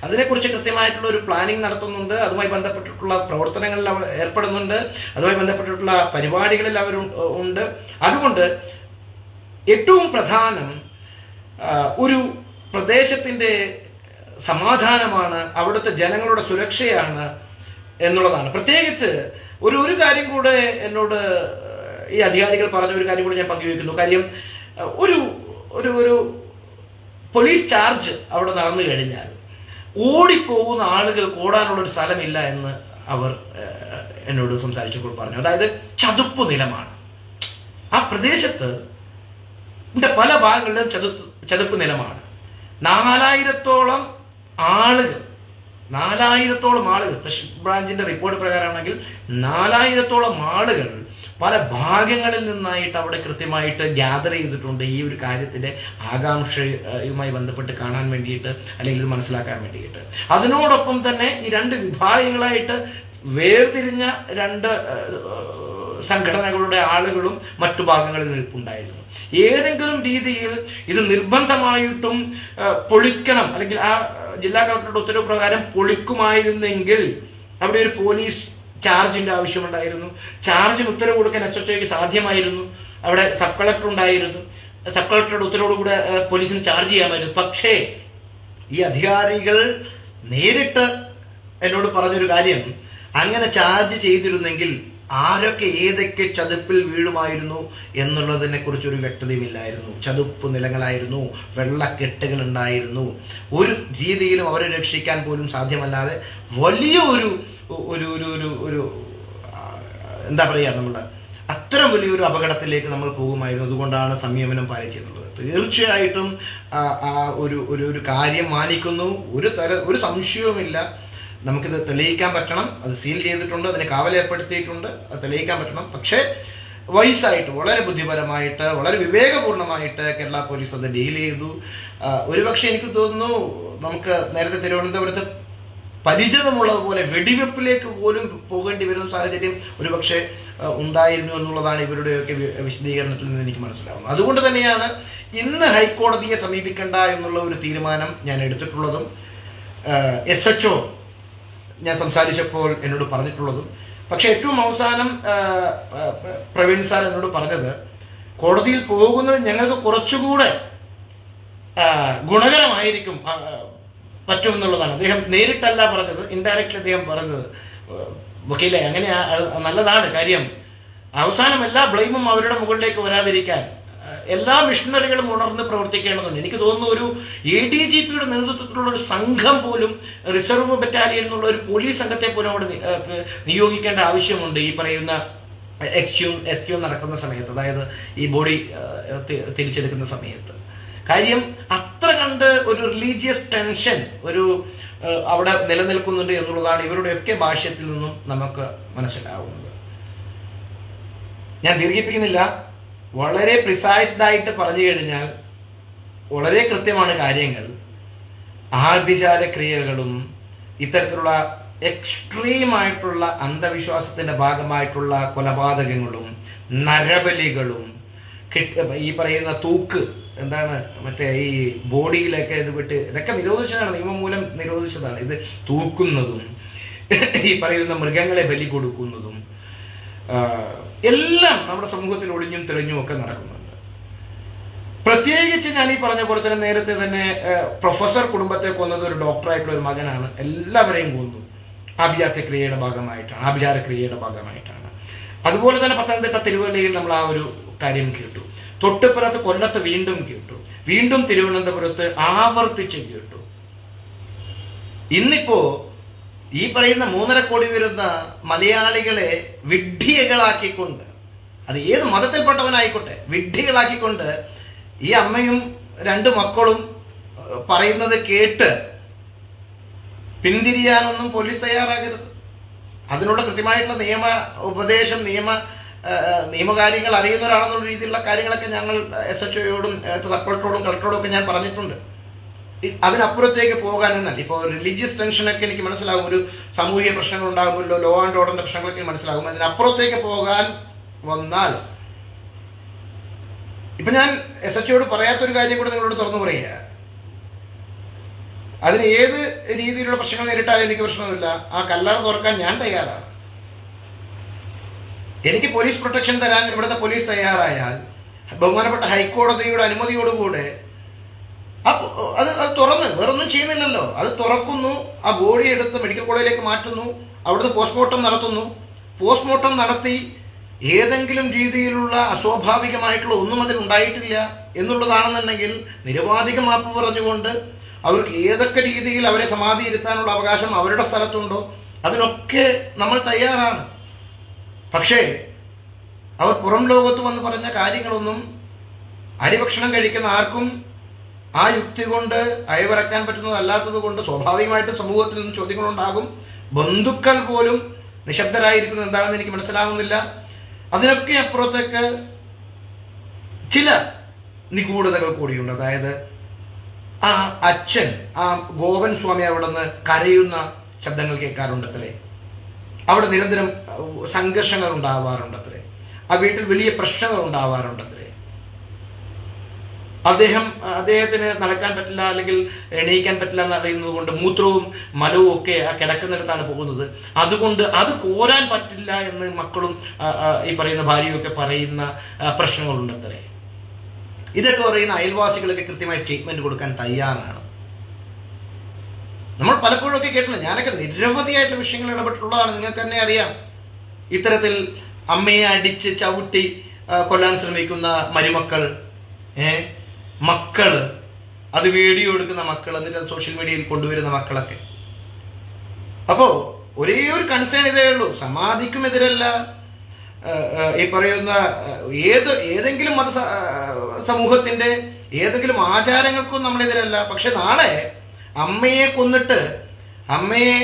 അതിനെക്കുറിച്ച് കൃത്യമായിട്ടുള്ള ഒരു പ്ലാനിങ് നടത്തുന്നുണ്ട്. അതുമായി ബന്ധപ്പെട്ടിട്ടുള്ള പ്രവർത്തനങ്ങളിൽ അവർ ഏർപ്പെടുന്നുണ്ട്. അതുമായി ബന്ധപ്പെട്ടിട്ടുള്ള പരിപാടികളിൽ അവർ ഉണ്ട്. അതുകൊണ്ട് ഏറ്റവും പ്രധാനം ഒരു പ്രദേശത്തിന്റെ സമാധാനമാണ്, അവിടുത്തെ ജനങ്ങളുടെ സുരക്ഷയാണ് എന്നുള്ളതാണ്. പ്രത്യേകിച്ച് ഒരു കാര്യം കൂടെ എന്നോട് ഈ അധികാരികൾ പറഞ്ഞ ഒരു കാര്യം കൂടെ ഞാൻ പങ്കുവയ്ക്കുന്നു. കാര്യം ഒരു പോലീസ് ചാർജ് അവിടെ നടന്നു കഴിഞ്ഞാൽ ഓടിപ്പോകുന്ന ആളുകൾക്ക് ഓടാനുള്ള ഒരു സ്ഥലമില്ല എന്ന് അവർ എന്നോട് സംസാരിച്ചപ്പോൾ പറഞ്ഞു. അതായത് ചതുപ്പ് നിലമാണ് ആ പ്രദേശത്ത്. പല ഭാഗങ്ങളിലും ചതുപ്പ് നിലമാണ്. 4000-ഓളം ആളുകൾ സ്പെഷ്യൽ ബ്രാഞ്ചിന്റെ റിപ്പോർട്ട് പ്രകാരമാണെങ്കിൽ 4000-ഓളം ആളുകൾ പല ഭാഗങ്ങളിൽ നിന്നായിട്ട് അവിടെ കൃത്യമായിട്ട് ഗ്യാദർ ചെയ്തിട്ടുണ്ട് ഈ ഒരു കാര്യത്തിന്റെ ആകാംക്ഷയുമായി ബന്ധപ്പെട്ട് കാണാൻ വേണ്ടിയിട്ട്, അല്ലെങ്കിൽ മനസ്സിലാക്കാൻ വേണ്ടിയിട്ട്. അതിനോടൊപ്പം തന്നെ ഈ 2 വിഭാഗങ്ങളായിട്ട് വേർതിരിഞ്ഞ 2 സംഘടനകളുടെ ആളുകളും മറ്റു ഭാഗങ്ങളിൽ നിൽപ്പുണ്ടായിരുന്നു. ഏതെങ്കിലും രീതിയിൽ ഇത് നിർബന്ധമായിട്ടും പൊളിക്കണം, അല്ലെങ്കിൽ ആ ജില്ലാ കളക്ടറുടെ ഉത്തരവ് പ്രകാരം പൊളിക്കുമായിരുന്നെങ്കിൽ അവിടെ ഒരു പോലീസ് ചാർജിന്റെ ആവശ്യമുണ്ടായിരുന്നു. ചാർജിന് ഉത്തരവ് കൊടുക്കാൻ SHOയ്ക്ക് സാധ്യമായിരുന്നു. അവിടെ സബ് കളക്ടർ ഉണ്ടായിരുന്നു. സബ് കളക്ടറുടെ ഉത്തരവോടുകൂടെ പോലീസിന് ചാർജ് ചെയ്യാമായിരുന്നു. പക്ഷേ ഈ അധികാരികൾ നേരിട്ട് എന്നോട് പറഞ്ഞൊരു കാര്യം, അങ്ങനെ ചാർജ് ചെയ്തിരുന്നെങ്കിൽ ആരൊക്കെ ഏതൊക്കെ ചതുപ്പിൽ വീഴുമായിരുന്നു എന്നുള്ളതിനെ കുറിച്ചൊരു വ്യക്തതയുമില്ലായിരുന്നു. ചതുപ്പ് നിലങ്ങളായിരുന്നു, വെള്ളക്കെട്ടുകൾ ഉണ്ടായിരുന്നു. ഒരു രീതിയിലും അവരെ രക്ഷിക്കാൻ പോലും സാധ്യമല്ലാതെ വലിയ ഒരു എന്താ പറയുക, നമ്മൾ അത്തരം വലിയൊരു അപകടത്തിലേക്ക് നമ്മൾ പോകുമായിരുന്നു. അതുകൊണ്ടാണ് സംയമനം പാലിക്കുന്നുള്ളത്. തീർച്ചയായിട്ടും ആ ഒരു കാര്യം മാനിക്കുന്നു. ഒരു സംശയവുമില്ല. നമുക്കിത് തെളിയിക്കാൻ പറ്റണം. അത് സീൽ ചെയ്തിട്ടുണ്ട്, അതിന് കാവലേർപ്പെടുത്തിയിട്ടുണ്ട്, അത് തെളിയിക്കാൻ പറ്റണം. പക്ഷേ വൈസായിട്ട്, വളരെ ബുദ്ധിപരമായിട്ട്, വളരെ വിവേകപൂർണമായിട്ട് കേരള പോലീസ് അത് ഡീൽ ചെയ്തു. ഒരുപക്ഷെ എനിക്ക് തോന്നുന്നു നമുക്ക് നേരത്തെ തിരുവനന്തപുരത്ത് പരിചിതമുള്ളതുപോലെ വെടിവെപ്പിലേക്ക് പോലും പോകേണ്ടി വരുന്ന സാഹചര്യം ഒരുപക്ഷെ ഉണ്ടായിരുന്നു എന്നുള്ളതാണ് ഇവരുടെയൊക്കെ വിശദീകരണത്തിൽ നിന്ന് എനിക്ക് മനസ്സിലാവുന്നത്. അതുകൊണ്ട് തന്നെയാണ് ഇന്ന് ഹൈക്കോടതിയെ സമീപിക്കേണ്ട എന്നുള്ള ഒരു തീരുമാനം ഞാൻ എടുത്തിട്ടുള്ളതും SHO ഞാൻ സംസാരിച്ചപ്പോൾ എന്നോട് പറഞ്ഞിട്ടുള്ളതും. പക്ഷെ ഏറ്റവും അവസാനം പ്രവീൺ സാർ എന്നോട് പറഞ്ഞത്, കോടതിയിൽ പോകുന്നത് ഞങ്ങൾക്ക് കുറച്ചുകൂടെ ഗുണകരമായിരിക്കും, പറ്റുമെന്നുള്ളതാണ്. അദ്ദേഹം നേരിട്ടല്ല പറഞ്ഞത്, ഇൻഡയറക്റ്റ്ലി അദ്ദേഹം പറഞ്ഞത്. വക്കീലെ, അങ്ങനെ നല്ലതാണ് കാര്യം. അവസാനം എല്ലാ ബ്ലെയിമും അവരുടെ മുകളിലേക്ക് വരാതിരിക്കാൻ എല്ലാ മിഷണറികളും ഉണർന്ന് പ്രവർത്തിക്കേണ്ടതുണ്ട്. എനിക്ക് തോന്നുന്നു ഒരു ADGPയുടെ നേതൃത്വത്തിലുള്ള ഒരു സംഘം പോലും, റിസർവ് ബറ്റാലിയൻ എന്നുള്ള ഒരു പോലീസ് സംഘത്തെ പോലും അവിടെ നിയോഗിക്കേണ്ട ആവശ്യമുണ്ട് ഈ പറയുന്ന SQ നടക്കുന്ന സമയത്ത്, അതായത് ഈ ബോഡി തിരിച്ചെടുക്കുന്ന സമയത്ത്. കാര്യം അത്ര കണ്ട് ഒരു റിലീജിയസ് ടെൻഷൻ അവിടെ നിലനിൽക്കുന്നുണ്ട് എന്നുള്ളതാണ് ഇവരുടെയൊക്കെ ഭാഷ്യത്തിൽ നിന്നും നമുക്ക് മനസ്സിലാവുന്നത്. ഞാൻ ദീർഘിപ്പിക്കുന്നില്ല. വളരെ പ്രിസൈസ്ഡ് ആയിട്ട് പറഞ്ഞു കഴിഞ്ഞാൽ വളരെ കൃത്യമാണ് കാര്യങ്ങൾ. ആഭിചാര ക്രിയകളും ഇത്തരത്തിലുള്ള എക്സ്ട്രീമായിട്ടുള്ള അന്ധവിശ്വാസത്തിന്റെ ഭാഗമായിട്ടുള്ള കൊലപാതകങ്ങളും നരബലികളും ഈ പറയുന്ന തൂക്ക്, എന്താണ് മറ്റേ ഈ ബോഡിയിലൊക്കെ ഇത് വിട്ട്, ഇതൊക്കെ നിരോധിച്ചതാണ്, നിയമം മൂലം നിരോധിച്ചതാണ്. ഇത് തൂക്കുന്നതും ഈ പറയുന്ന മൃഗങ്ങളെ ബലി കൊടുക്കുന്നതും എല്ലാം നമ്മുടെ സമൂഹത്തിൽ ഒളിഞ്ഞും തെളിഞ്ഞും ഒക്കെ നടക്കുന്നുണ്ട്. പ്രത്യേകിച്ച് ഞാൻ ഈ പറഞ്ഞ പോലെ തന്നെ നേരത്തെ തന്നെ പ്രൊഫസർ കുടുംബത്തെ കൊന്നത് ഒരു ഡോക്ടറായിട്ടുള്ള ഒരു മകനാണ്. എല്ലാവരെയും കൊന്നു ആഭിചാരക്രിയയുടെ ഭാഗമായിട്ടാണ്. അതുപോലെ തന്നെ പത്തനംതിട്ട തിരുവല്ലയിൽ നമ്മൾ ആ ഒരു കാര്യം കേട്ടു. തൊട്ടുപുറത്ത് കൊല്ലത്ത് വീണ്ടും കേട്ടു. വീണ്ടും തിരുവനന്തപുരത്ത് ആവർത്തിച്ച് കേട്ടു. ഇന്നിപ്പോ ഈ പറയുന്ന 3.5 കോടി വരുന്ന മലയാളികളെ വിഡ്ഢികളാക്കിക്കൊണ്ട്, അത് ഏത് മതത്തിൽപ്പെട്ടവനായിക്കോട്ടെ, വിഡ്ഢികളാക്കിക്കൊണ്ട് ഈ അമ്മയും 2 മക്കളും പറയുന്നത് കേട്ട് പിന്തിരിയാനൊന്നും പോലീസ് തയ്യാറാകരുത്. അതിനുള്ള കൃത്യമായിട്ടുള്ള നിയമ ഉപദേശം, നിയമകാര്യങ്ങൾ അറിയുന്നവരാണെന്നുള്ള രീതിയിലുള്ള കാര്യങ്ങളൊക്കെ ഞങ്ങൾ SHOയോടും സബ് കളക്ടറോടും ഒക്കെ ഞാൻ പറഞ്ഞിട്ടുണ്ട്. അതിനപ്പുറത്തേക്ക് പോകാൻ എന്നാൽ ഇപ്പോൾ റിലീജിയസ് ടെൻഷനൊക്കെ എനിക്ക് മനസ്സിലാകും, ഒരു സാമൂഹിക പ്രശ്നങ്ങൾ ഉണ്ടാകുമല്ലോ, ലോ ആൻഡ് ഓർഡറിന്റെ പ്രശ്നങ്ങളൊക്കെ മനസ്സിലാകും. അതിനപ്പുറത്തേക്ക് പോകാൻ വന്നാൽ, ഇപ്പൊ ഞാൻ SHOയോട് പറയാത്തൊരു കാര്യം കൂടെ നിങ്ങളോട് തുറന്നു പറയുക, അതിന് ഏത് രീതിയിലുള്ള പ്രശ്നങ്ങൾ നേരിട്ടാലും എനിക്ക് പ്രശ്നമില്ല. ആ കല്ലറ തുറക്കാൻ ഞാൻ തയ്യാറാണ്. എനിക്ക് പോലീസ് പ്രൊട്ടക്ഷൻ തരാൻ ഇവിടുത്തെ പോലീസ് തയ്യാറായാൽ, ബഹുമാനപ്പെട്ട ഹൈക്കോടതിയുടെ അനുമതിയോടുകൂടെ അത് തുറന്ന്, വേറൊന്നും ചെയ്യുന്നില്ലല്ലോ, അത് തുറക്കുന്നു, ആ ബോഡി എടുത്ത് മെഡിക്കൽ കോളേജിലേക്ക് മാറ്റുന്നു, അവിടുന്ന് പോസ്റ്റ്മോർട്ടം നടത്തുന്നു. പോസ്റ്റ്മോർട്ടം നടത്തി ഏതെങ്കിലും രീതിയിലുള്ള അസ്വാഭാവികമായിട്ടുള്ള ഒന്നും അതിൽ ഉണ്ടായിട്ടില്ല എന്നുള്ളതാണെന്നുണ്ടെങ്കിൽ നിരവാധിക മാപ്പ് പറഞ്ഞുകൊണ്ട് അവർക്ക് ഏതൊക്കെ രീതിയിൽ അവരെ സമാധി ഇരുത്താനുള്ള അവകാശം അവരുടെ സ്ഥലത്തുണ്ടോ അതിനൊക്കെ നമ്മൾ തയ്യാറാണ്. പക്ഷേ അവർ പുറം ലോകത്ത് വന്ന് പറഞ്ഞ കാര്യങ്ങളൊന്നും അരിഭക്ഷണം കഴിക്കുന്ന ആർക്കും ആ യുക്തി കൊണ്ട് അയവിറക്കാൻ പറ്റുന്നതല്ലാത്തത് കൊണ്ട് സ്വാഭാവികമായിട്ടും സമൂഹത്തിൽ നിന്ന് ചോദ്യങ്ങളുണ്ടാകും. ബന്ധുക്കൾ പോലും നിശബ്ദരായിരിക്കുന്നത് എന്താണെന്ന് എനിക്ക് മനസ്സിലാവുന്നില്ല. അതിനൊക്കെ അപ്പുറത്തേക്ക് ചില നിഗൂഢതകൾ കൂടിയുണ്ട്. അതായത് ആ അച്ഛൻ, ആ ഗോപൻ സ്വാമി അവിടെ നിന്ന് കരയുന്ന ശബ്ദങ്ങൾ കേൾക്കാറുണ്ടത്രേ. അവിടെ നിരന്തരം സംഘർഷങ്ങൾ ഉണ്ടാവാറുണ്ടത്രേ. ആ വീട്ടിൽ വലിയ പ്രശ്നങ്ങൾ ഉണ്ടാവാറുണ്ടത്രേ. അദ്ദേഹത്തിന് നടക്കാൻ പറ്റില്ല, അല്ലെങ്കിൽ എണീക്കാൻ പറ്റില്ല എന്ന് അറിയുന്നത് കൊണ്ട് മൂത്രവും മലവും ഒക്കെ ആ കിടക്കുന്നിടത്താണ് പോകുന്നത്. അതുകൊണ്ട് അത് കോരാൻ പറ്റില്ല എന്ന് മക്കളും ഈ പറയുന്ന ഭാര്യയും ഒക്കെ പറയുന്ന പ്രശ്നങ്ങളുണ്ട് അത്രേ. ഇതൊക്കെ പറയുന്ന അയൽവാസികളൊക്കെ കൃത്യമായി സ്റ്റേറ്റ്മെന്റ് കൊടുക്കാൻ തയ്യാറാണ്. നമ്മൾ പലപ്പോഴും ഒക്കെ കേട്ടിട്ടുണ്ട്. ഞാനൊക്കെ നിരവധിയായിട്ടുള്ള വിഷയങ്ങൾ ഇടപെട്ടിട്ടുള്ളതാണ്, നിങ്ങൾക്ക് തന്നെ അറിയാം. ഇത്തരത്തിൽ അമ്മയെ അടിച്ച് ചവിട്ടി കൊല്ലാൻ ശ്രമിക്കുന്ന മരുമക്കൾ, മക്കള്, അത് വീഡിയോ എടുക്കുന്ന മക്കൾ, എന്നിട്ട് സോഷ്യൽ മീഡിയയിൽ കൊണ്ടുവരുന്ന മക്കളൊക്കെ. അപ്പോ ഒരേ ഒരു കൺസേൺ ഇതേ ഉള്ളൂ, സമാധിക്കും എതിരല്ല, ഈ പറയുന്ന ഏതെങ്കിലും മത സമൂഹത്തിന്റെ ഏതെങ്കിലും ആചാരങ്ങൾക്കും നമ്മളെതിരല്ല. പക്ഷെ നാളെ അമ്മയെ കൊന്നിട്ട് അമ്മയെ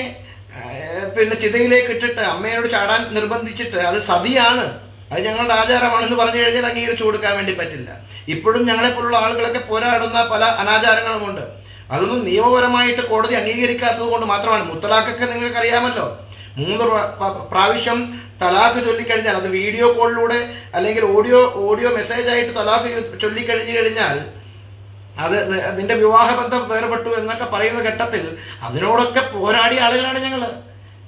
പിന്നെ ചിതയിലേക്ക് ഇട്ടിട്ട് അമ്മയോട് ചാടാൻ നിർബന്ധിച്ചിട്ട് അത് സതിയാണ്, അത് ഞങ്ങളുടെ ആചാരമാണെന്ന് പറഞ്ഞു കഴിഞ്ഞാൽ അംഗീകരിച്ചു കൊടുക്കാൻ വേണ്ടി പറ്റില്ല. ഇപ്പോഴും ഞങ്ങളെപ്പോലുള്ള ആളുകളൊക്കെ പോരാടുന്ന പല അനാചാരങ്ങളുമുണ്ട്. അതൊന്നും നിയമപരമായിട്ട് കോടതി അംഗീകരിക്കാത്തത് കൊണ്ട് മാത്രമാണ്. മുത്തലാഖൊക്കെ നിങ്ങൾക്ക് അറിയാമല്ലോ, 3 പ്രാവശ്യം തലാഖ് ചൊല്ലിക്കഴിഞ്ഞാൽ, അത് വീഡിയോ കോളിലൂടെ അല്ലെങ്കിൽ ഓഡിയോ മെസ്സേജ് ആയിട്ട് തലാഖ് ചൊല്ലിക്കഴിഞ്ഞു കഴിഞ്ഞാൽ അത് നിന്റെ വിവാഹബന്ധം വേർപെട്ടു എന്നൊക്കെ പറയുന്ന ഘട്ടത്തിൽ അതിനോടൊക്കെ പോരാടിയ ആളുകളാണ് ഞങ്ങള്.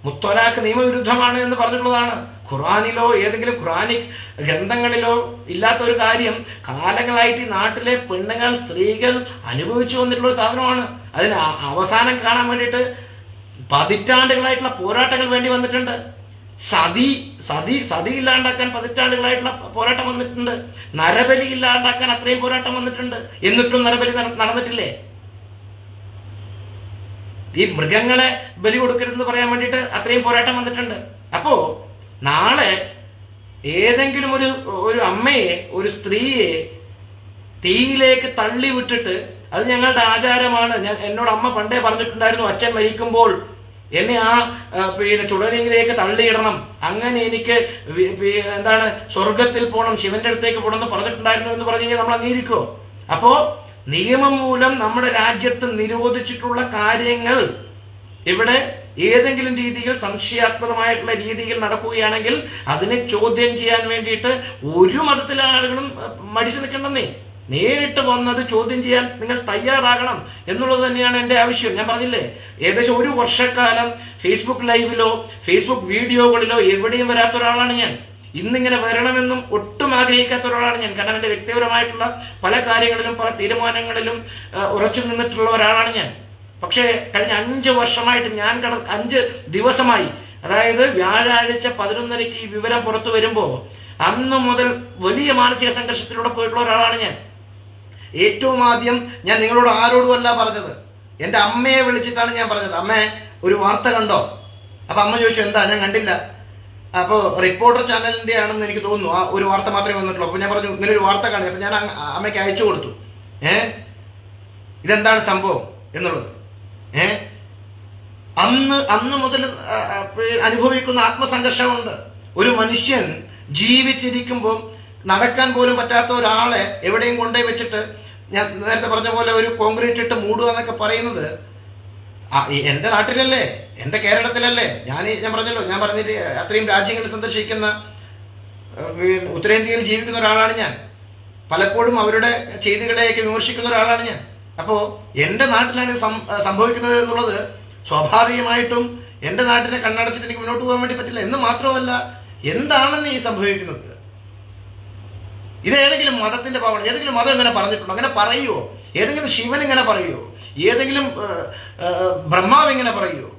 മുത്തലാഖ് നിയമവിരുദ്ധമാണ് എന്ന് പറഞ്ഞിട്ടുള്ളതാണ്. ഖുർആനിലോ ഏതെങ്കിലും ഖുർആനിക് ഗ്രന്ഥങ്ങളിലോ ഇല്ലാത്ത ഒരു കാര്യം കാലങ്ങളായിട്ട് ഈ നാട്ടിലെ പെണ്ണുങ്ങൾ, സ്ത്രീകൾ അനുഭവിച്ചു വന്നിട്ടുള്ള ഒരു സാധനമാണ്. അതിന് അവസാനം കാണാൻ വേണ്ടിയിട്ട് പതിറ്റാണ്ടുകളായിട്ടുള്ള പോരാട്ടങ്ങൾ വേണ്ടി വന്നിട്ടുണ്ട്. സതി ഇല്ലാണ്ടാക്കാൻ പതിറ്റാണ്ടുകളായിട്ടുള്ള പോരാട്ടം വന്നിട്ടുണ്ട്. നരബലി ഇല്ലാണ്ടാക്കാൻ അത്രയും പോരാട്ടം വന്നിട്ടുണ്ട്. എന്നിട്ടും നരബലി നടന്നിട്ടില്ലേ? ഈ മൃഗങ്ങളെ ബലി കൊടുക്കരുതെന്ന് പറയാൻ വേണ്ടിയിട്ട് അത്രയും പോരാട്ടം വന്നിട്ടുണ്ട്. അപ്പോ നാളെ ഏതെങ്കിലും ഒരു അമ്മയെ, ഒരു സ്ത്രീയെ തീയിലേക്ക് തള്ളി വിട്ടിട്ട് അത് ഞങ്ങളുടെ ആചാരമാണ്, എന്നോട് അമ്മ പണ്ടേ പറഞ്ഞിട്ടുണ്ടായിരുന്നു, അച്ഛൻ മരിക്കുമ്പോൾ എന്നെ ആ പിന്നെ ചുടലിയിലേക്ക് തള്ളിയിടണം, അങ്ങനെ എനിക്ക് സ്വർഗത്തിൽ പോകണം, ശിവന്റെ അടുത്തേക്ക് പോകണം എന്ന് പറഞ്ഞിട്ടുണ്ടായിരുന്നു എന്ന് പറഞ്ഞു കഴിഞ്ഞാൽ നമ്മൾ അംഗീകരിക്കുമോ? അപ്പോ നിയമം മൂലം നമ്മുടെ രാജ്യത്ത് നിരോധിച്ചിട്ടുള്ള കാര്യങ്ങൾ ഇവിടെ ഏതെങ്കിലും രീതിയിൽ സംശയാത്മകമായിട്ടുള്ള രീതിയിൽ നടക്കുകയാണെങ്കിൽ അതിനെ ചോദ്യം ചെയ്യാൻ വേണ്ടിയിട്ട് ഒരു മതത്തിലെ ആളുകളും മടിച്ചു നിൽക്കണ്ടെന്നേ. നേരിട്ട് വന്നത് ചോദ്യം ചെയ്യാൻ നിങ്ങൾ തയ്യാറാകണം എന്നുള്ളത് തന്നെയാണ് എൻ്റെ ആവശ്യം. ഞാൻ പറഞ്ഞില്ലേ, ഏകദേശം 1 വർഷക്കാലം ഫേസ്ബുക്ക് ലൈവിലോ ഫേസ്ബുക്ക് വീഡിയോകളിലോ എവിടെയും വരാത്ത ഒരാളാണ് ഞാൻ. ഇന്നിങ്ങനെ വരണമെന്നും ഒട്ടും ആഗ്രഹിക്കാത്ത ഒരാളാണ് ഞാൻ. കാരണം എൻ്റെ വ്യക്തിപരമായിട്ടുള്ള പല കാര്യങ്ങളിലും പല തീരുമാനങ്ങളിലും ഉറച്ചു നിന്നിട്ടുള്ള ഒരാളാണ് ഞാൻ. പക്ഷേ കഴിഞ്ഞ 5 വർഷമായിട്ട് 5 ദിവസമായി, അതായത് വ്യാഴാഴ്ച 11:00 ഈ വിവരം പുറത്തു വരുമ്പോൾ അന്ന് മുതൽ വലിയ മാനസിക സംഘർഷത്തിലൂടെ പോയിട്ടുള്ള ഒരാളാണ് ഞാൻ. ഏറ്റവും ആദ്യം ഞാൻ നിങ്ങളോട് ആരോടുമല്ല പറഞ്ഞത്, എൻ്റെ അമ്മയെ വിളിച്ചിട്ടാണ് ഞാൻ പറഞ്ഞത്. അമ്മേ, ഒരു വാർത്ത കണ്ടോ? അപ്പൊ അമ്മ ചോദിച്ചു, എന്താ? ഞാൻ കണ്ടില്ല. അപ്പോൾ റിപ്പോർട്ടർ ചാനലിന്റെ ആണെന്ന് എനിക്ക് തോന്നുന്നു, ആ ഒരു വാർത്ത മാത്രമേ വന്നിട്ടുള്ളൂ. അപ്പൊ ഞാൻ പറഞ്ഞു, ഇങ്ങനെ ഒരു വാർത്ത കാണുക. അപ്പൊ ഞാൻ അമ്മയ്ക്ക് അയച്ചു കൊടുത്തു, ഇതെന്താണ് സംഭവം എന്നുള്ളത്. അന്ന് മുതൽ അനുഭവിക്കുന്ന ആത്മസംഘർഷമുണ്ട്. ഒരു മനുഷ്യൻ ജീവിച്ചിരിക്കുമ്പോൾ നടക്കാൻ പോലും പറ്റാത്ത ഒരാളെ എവിടെയും കൊണ്ടുപോയി വെച്ചിട്ട്, ഞാൻ നേരത്തെ പറഞ്ഞ പോലെ ഒരു കോൺക്രീറ്റ് ഇട്ട് മൂടുക എന്നൊക്കെ പറയുന്നത് എന്റെ നാട്ടിലല്ലേ, എന്റെ കേരളത്തിലല്ലേ? ഞാൻ പറഞ്ഞിട്ട് അത്രയും രാജ്യങ്ങളിൽ സന്ദർശിക്കുന്ന ഉത്തരേന്ത്യയിൽ ജീവിക്കുന്ന ഒരാളാണ് ഞാൻ. പലപ്പോഴും അവരുടെ ചെയ്തികളെയൊക്കെ വിമർശിക്കുന്ന ഒരാളാണ് ഞാൻ. അപ്പോ എന്റെ നാട്ടിലാണ് സംഭവിക്കുന്നത് എന്നുള്ളത് സ്വാഭാവികമായിട്ടും എന്റെ നാട്ടിനെ കണ്ണടച്ചിട്ട് എനിക്ക് മുന്നോട്ട് പോകാൻ വേണ്ടി പറ്റില്ല. എന്ന് മാത്രമല്ല, എന്താണെന്ന് ഈ സംഭവിക്കുന്നത്? ഇത് ഏതെങ്കിലും മതത്തിന്റെ ഭാവമാണ്? ഏതെങ്കിലും മതം ഇങ്ങനെ പറഞ്ഞിട്ടുണ്ടോ? അങ്ങനെ പറയുമോ? ഏതെങ്കിലും ശിവൻ ഇങ്ങനെ പറയുമോ? ഏതെങ്കിലും ബ്രഹ്മാവ് ഇങ്ങനെ പറയുമോ?